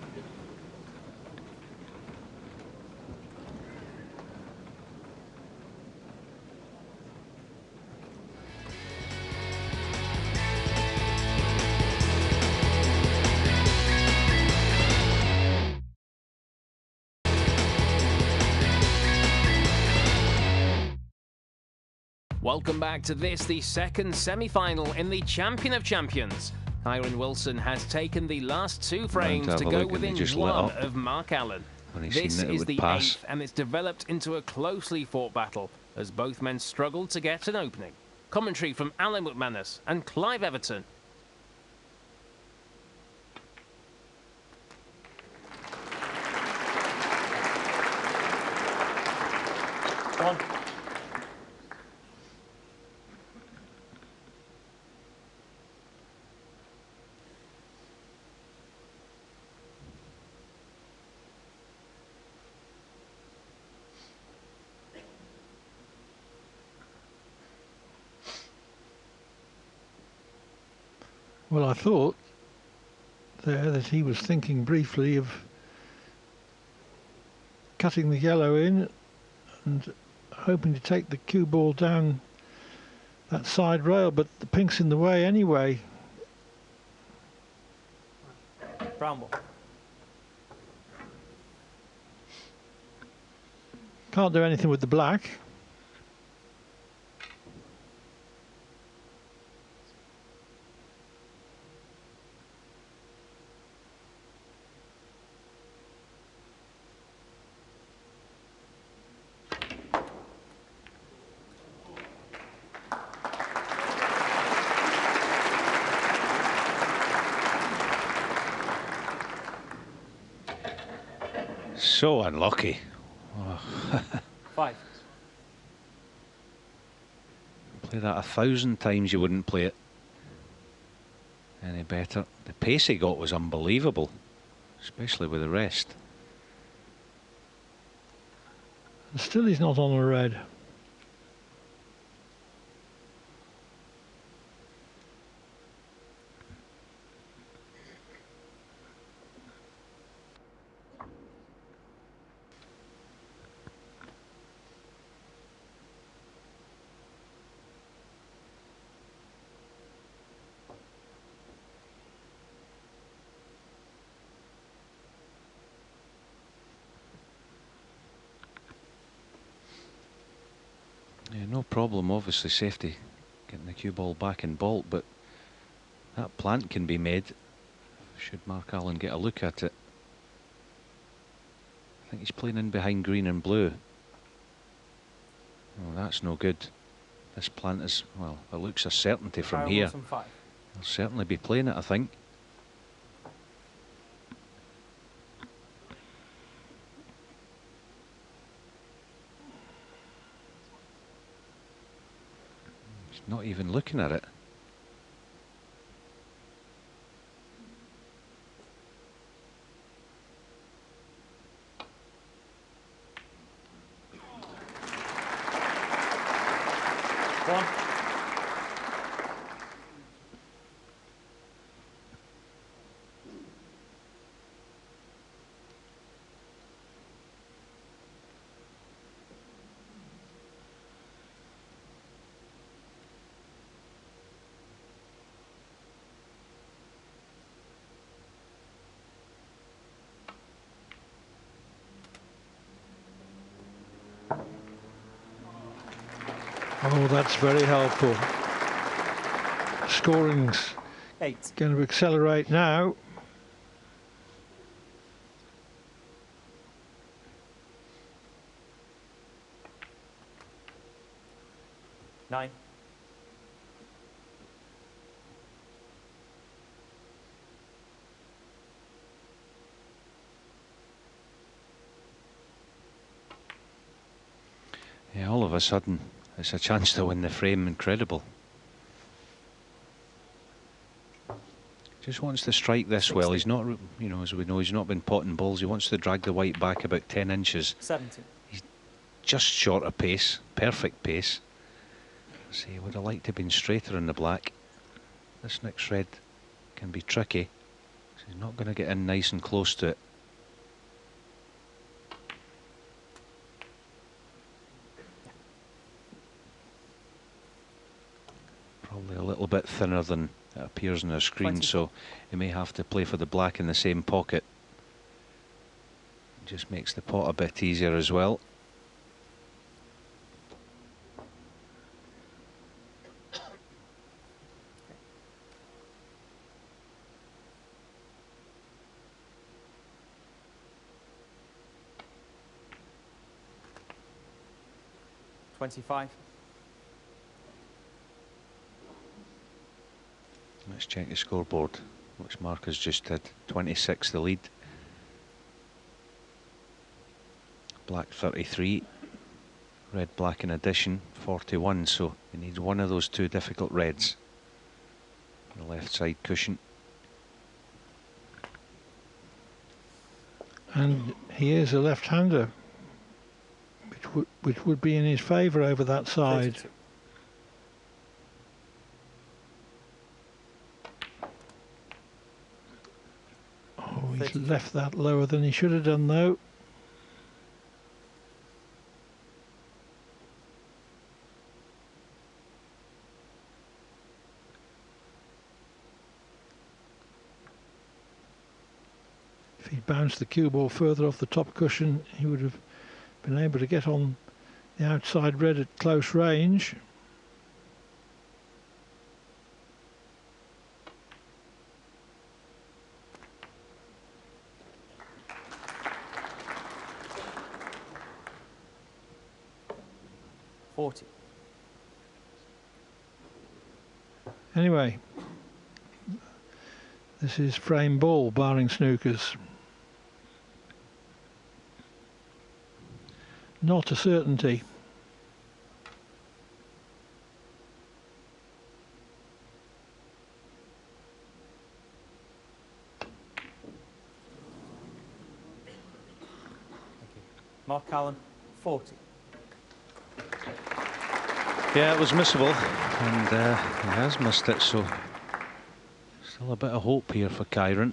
Welcome back to this, the second semi-final in the Champion of Champions. Kyren Wilson has taken the last two frames to go within one of Mark Allen. This is the eighth, and it's developed into a closely fought battle as both men struggled to get an opening. Commentary from Alan McManus and Clive Everton. One. Well, I thought there that he was thinking briefly of cutting the yellow in and hoping to take the cue ball down that side rail, but the pink's in the way anyway. Brown ball. Can't do anything with the black. So unlucky. Oh. 5. Play that 1,000 times, you wouldn't play it any better. The pace he got was unbelievable, especially with the rest. Still he's not on a red. Yeah, no problem, obviously, safety, getting the cue ball back in baulk, but that plant can be made should Mark Allen get a look at it. I think he's playing in behind green and blue. Oh, that's no good. This plant is, well, it looks a certainty from Kyren here. Wilson, 5. He'll certainly be playing it, I think. He's not even looking at it. One. Oh, that's very helpful. Scoring's 8. going to accelerate now. Nine. Yeah, all of a sudden, it's a chance to win the frame. Incredible. Just wants to strike this well. He's not, you know, as we know, he's not been potting balls. He wants to drag the white back about 10 inches. 70. Just short of pace, perfect pace. See, he would have liked to have been straighter in the black. This next red can be tricky. So he's not going to get in nice and close to it. Probably a little bit thinner than it appears on the screen, 24. so he may have to play for the black in the same pocket. Just makes the pot a bit easier as well. $25. Let's check the scoreboard, which Mark has just did. 26 the lead. Black 33. Red black in addition 41. So he needs one of those two difficult reds. The left side cushion. And he is a left-hander, which would be in his favour over that side. 32. Oh, he's 32. left that lower than he should have done, though. If he'd bounced the cue ball further off the top cushion, he would have been able to get on the outside red at close range. $40. Anyway, this is frame ball, barring snookers. Not a certainty. Mark Allen, 40. Yeah, it was missable, and he has missed it, so still a bit of hope here for Kyren.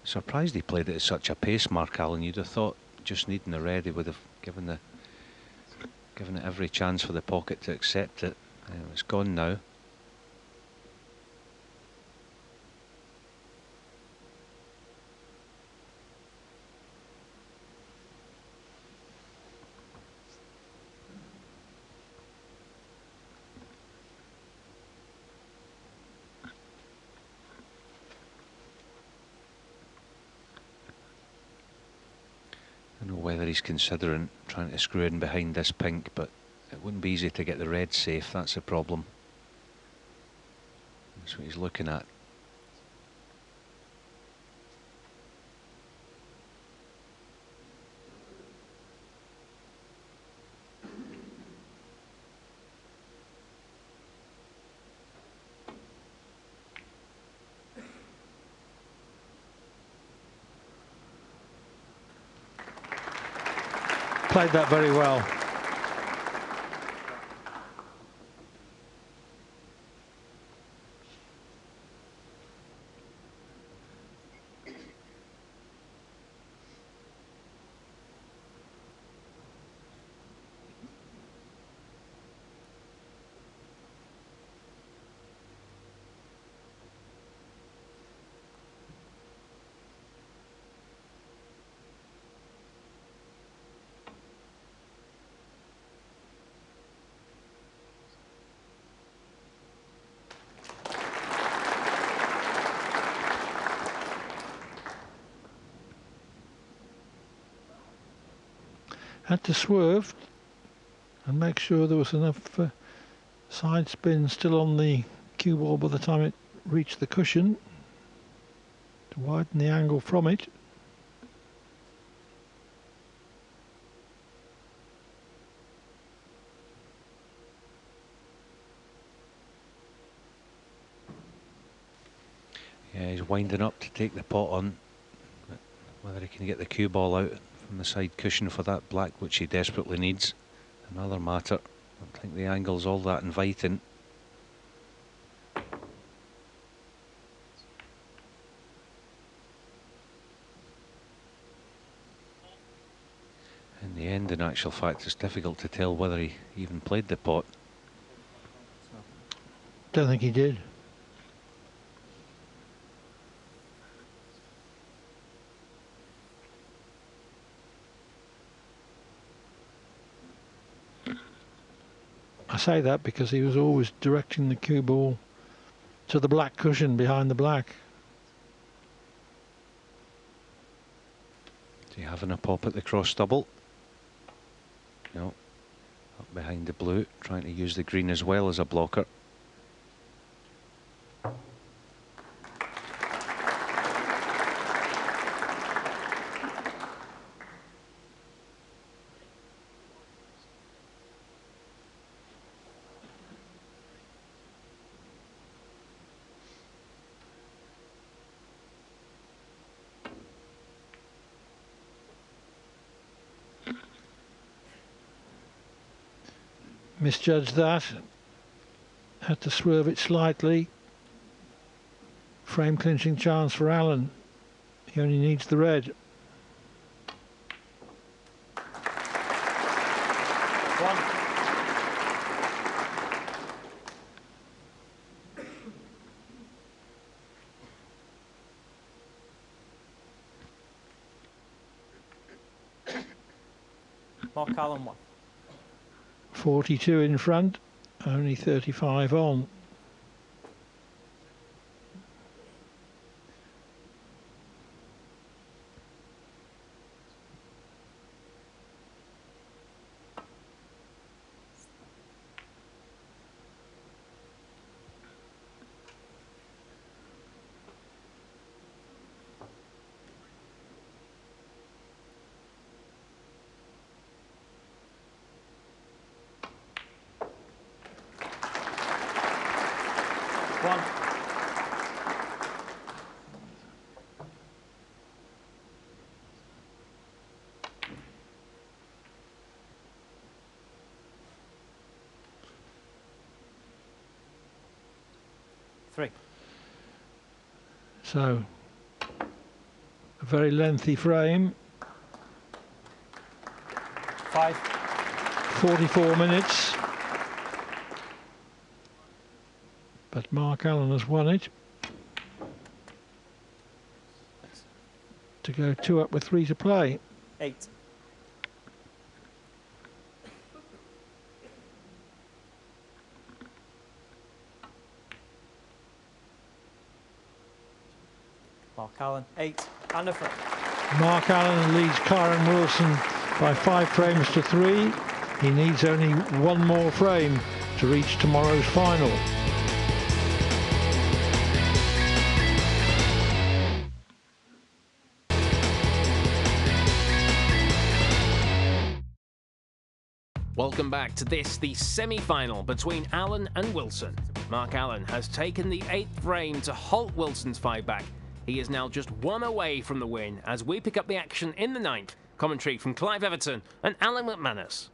Surprised he played it at such a pace, Mark Allen. You'd have thought, just needing the red, he would have given it every chance for the pocket to accept it. It's gone now. I don't know whether he's considering trying to screw in behind this pink, but it wouldn't be easy to get the red safe. That's the problem. That's what he's looking at. played that very well. Had to swerve and make sure there was enough side spin still on the cue ball by the time it reached the cushion to widen the angle from it. Yeah, he's winding up to take the pot on, but whether he can get the cue ball out from the side cushion for that black, which he desperately needs, another matter. I don't think the angle's all that inviting. In the end, in actual fact, it's difficult to tell whether he even played the pot. Don't think he did. I say that because he was always directing the cue ball to the black cushion behind the black. Is he having a pop at the cross double? No. Up behind the blue, trying to use the green as well as a blocker. Misjudged that. Had to swerve it slightly. Frame clinching chance for Allen. He only needs the red. One. Mark Allen, one. 42 in front, only 35 on. One. Three. So, a very lengthy frame. 5. 44 minutes. But Mark Allen has won it. To go 2 up with 3 to play. 8. Mark Allen, 8 and a frame. Mark Allen leads Kyren Wilson by 5 frames to 3. He needs only 1 more frame to reach tomorrow's final. Welcome back to this, the semi-final between Allen and Wilson. Mark Allen has taken the 8th frame to halt Wilson's 5-back. He is now just 1 away from the win as we pick up the action in the 9th Commentary from Clive Everton and Alan McManus.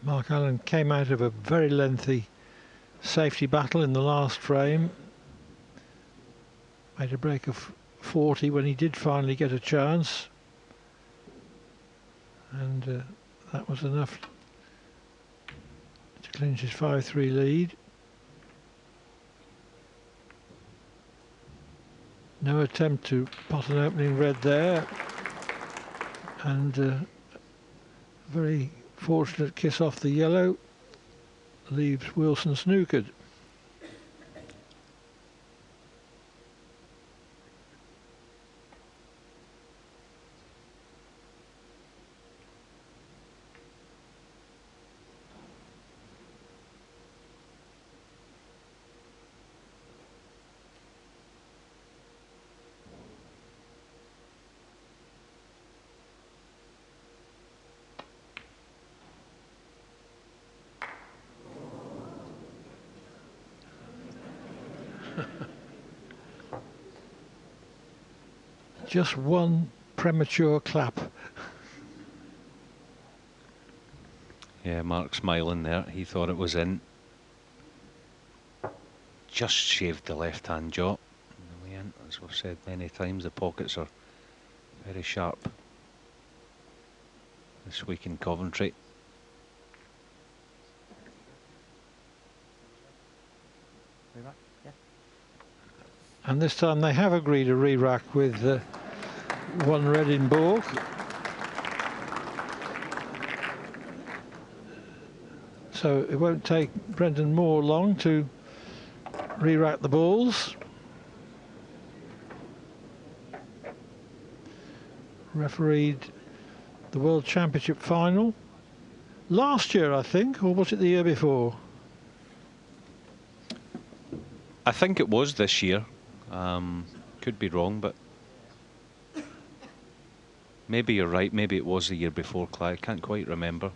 Mark Allen came out of a very lengthy safety battle in the last frame. Made a break of 40 when he did finally get a chance. And that was enough to clinch his 5-3 lead. No attempt to pot an opening red there. And very fortunate kiss off the yellow leaves Wilson snookered. Just one premature clap. Yeah, Mark smiling there. He thought it was in. Just shaved the left-hand jaw. And as we've said many times, the pockets are very sharp this week in Coventry. Yeah. And this time they have agreed a re-rack with one red in baulk. So it won't take Brendan Moore long to re-rack the balls. Refereed the World Championship final last year, I think, or was it the year before? I think it was this year. Could be wrong, but maybe you're right. Maybe it was the year before, Clive. I can't quite remember.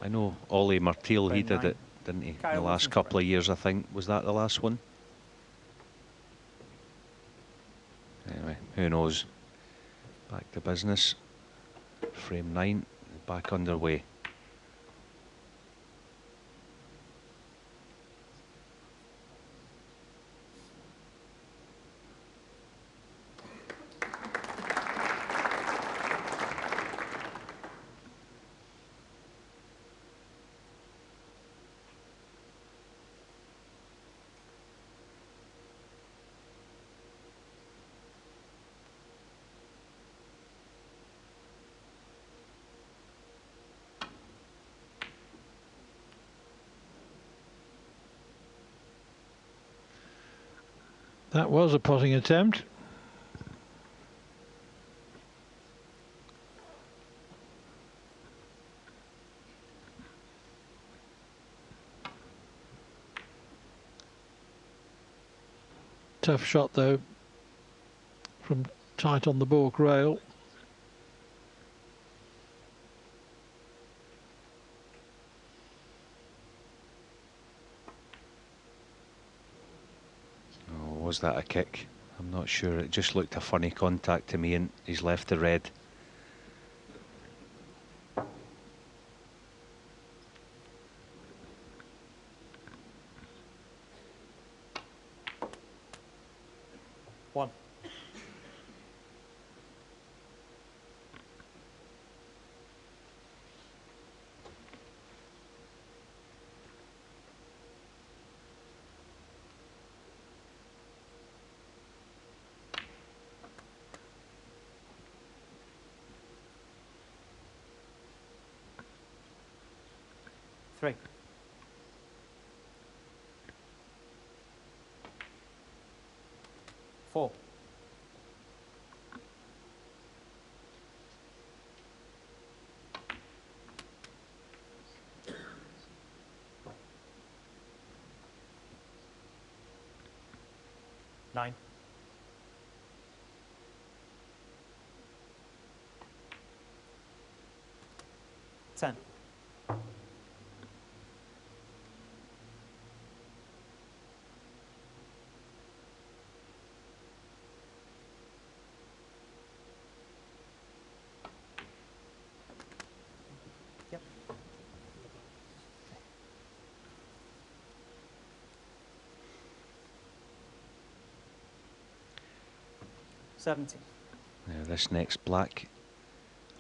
I know Ollie Martil, he did it, didn't he? Kyren The last Wilson couple of years, I think. Was that the last one? Anyway, who knows? Back to business. Frame 9, back underway. That was a potting attempt. Tough shot though from tight on the baulk rail. Was that a kick? I'm not sure. It just looked a funny contact to me, and he's left the red. One. Three. Four. Nine. 10. Yep. 17. Now this next black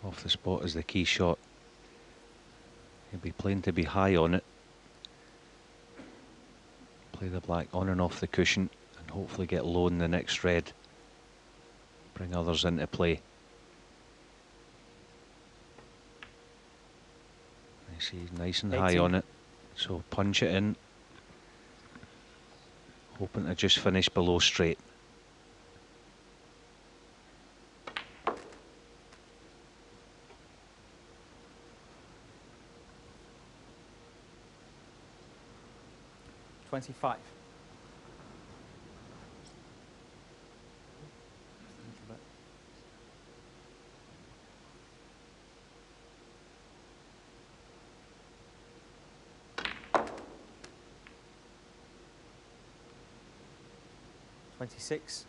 off the spot is the key shot. He'll be playing to be high on it. Play the black on and off the cushion and hopefully get low in the next red. Bring others into play. I see he's nice and 18. high on it. So punch it in. Hoping to just finish below straight. $25. $26.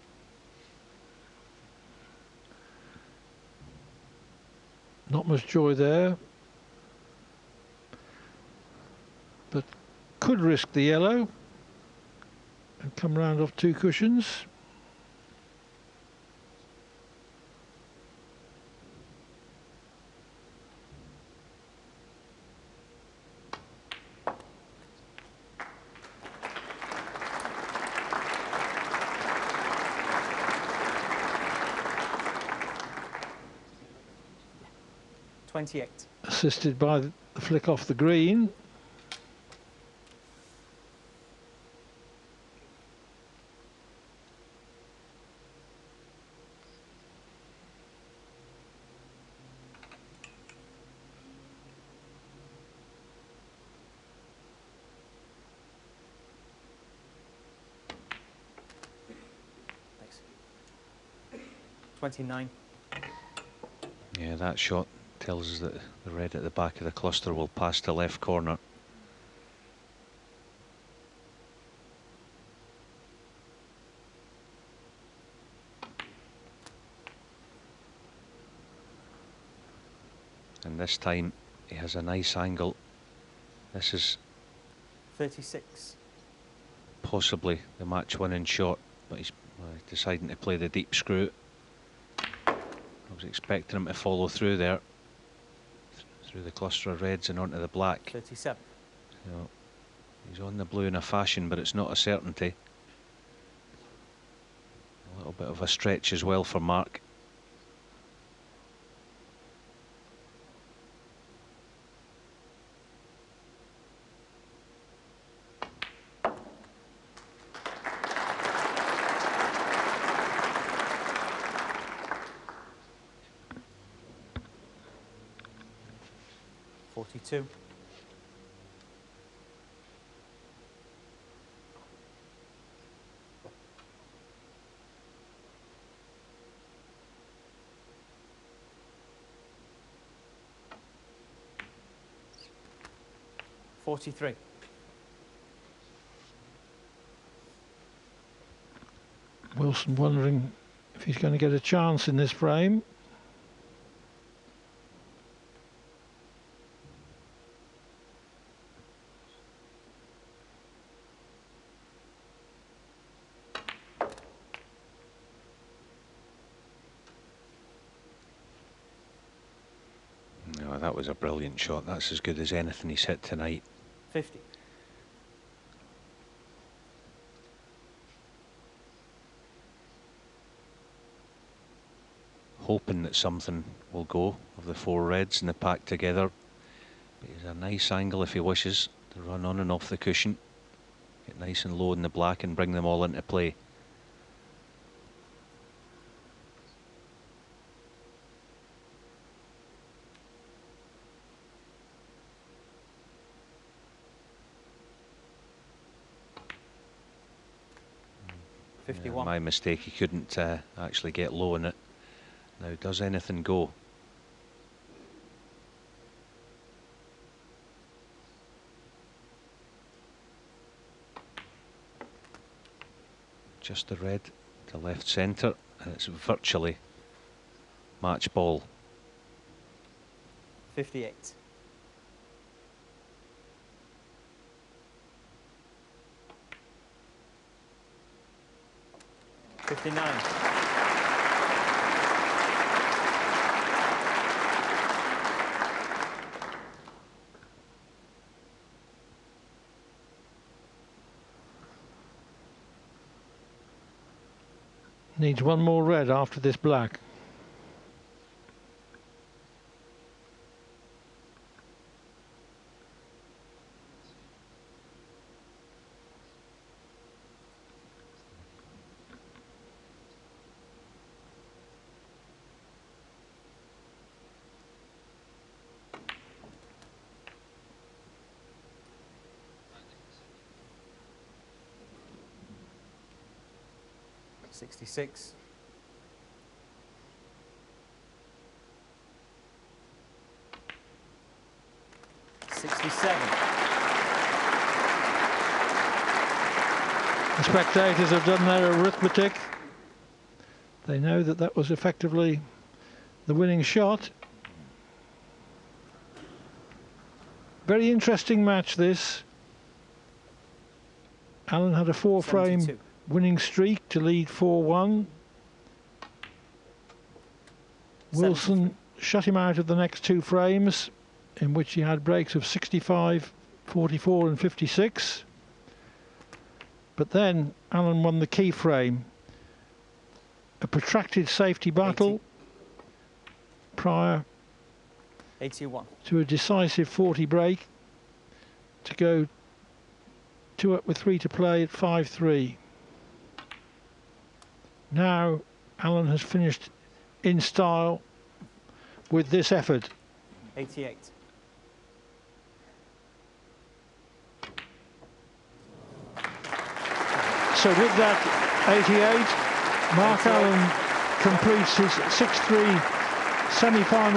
Not much joy there, but could risk the yellow and come round off 2 cushions. $28. Assisted by the flick off the green. Thanks. 29. Yeah, that shot tells us that the red at the back of the cluster will pass to left corner. And this time he has a nice angle. This is 36. possibly the match winning shot, but he's deciding to play the deep screw. I was expecting him to follow through there, through the cluster of reds and onto the black. 37. You know, he's on the blue in a fashion, but it's not a certainty. A little bit of a stretch as well for Mark. $42. $43. Wilson wondering if he's going to get a chance in this frame. No, that was a brilliant shot. That's as good as anything he's hit tonight. 50. Hoping that something will go of the 4 reds in the pack together. But he's a nice angle if he wishes to run on and off the cushion. Get nice and low in the black and bring them all into play. Yeah, 51. my mistake, he couldn't actually get low in it. Now, does anything go? just the red to left centre, and it's virtually match ball. 58. Needs one more red after this black. $66. $67. The spectators have done their arithmetic. They know that that was effectively the winning shot. Very interesting match, this. Alan had a 4-frame 72. winning streak to lead 4-1. Wilson shut him out of the next 2 frames, in which he had breaks of 65, 44 and 56. But then Alan won the key frame. A protracted safety battle 80. prior 81. to a decisive 40 break to go 2 up with 3 to play at 5-3. Now Alan has finished in style with this effort. 88. So with that 88, Mark Allen completes his 6-3 semi-final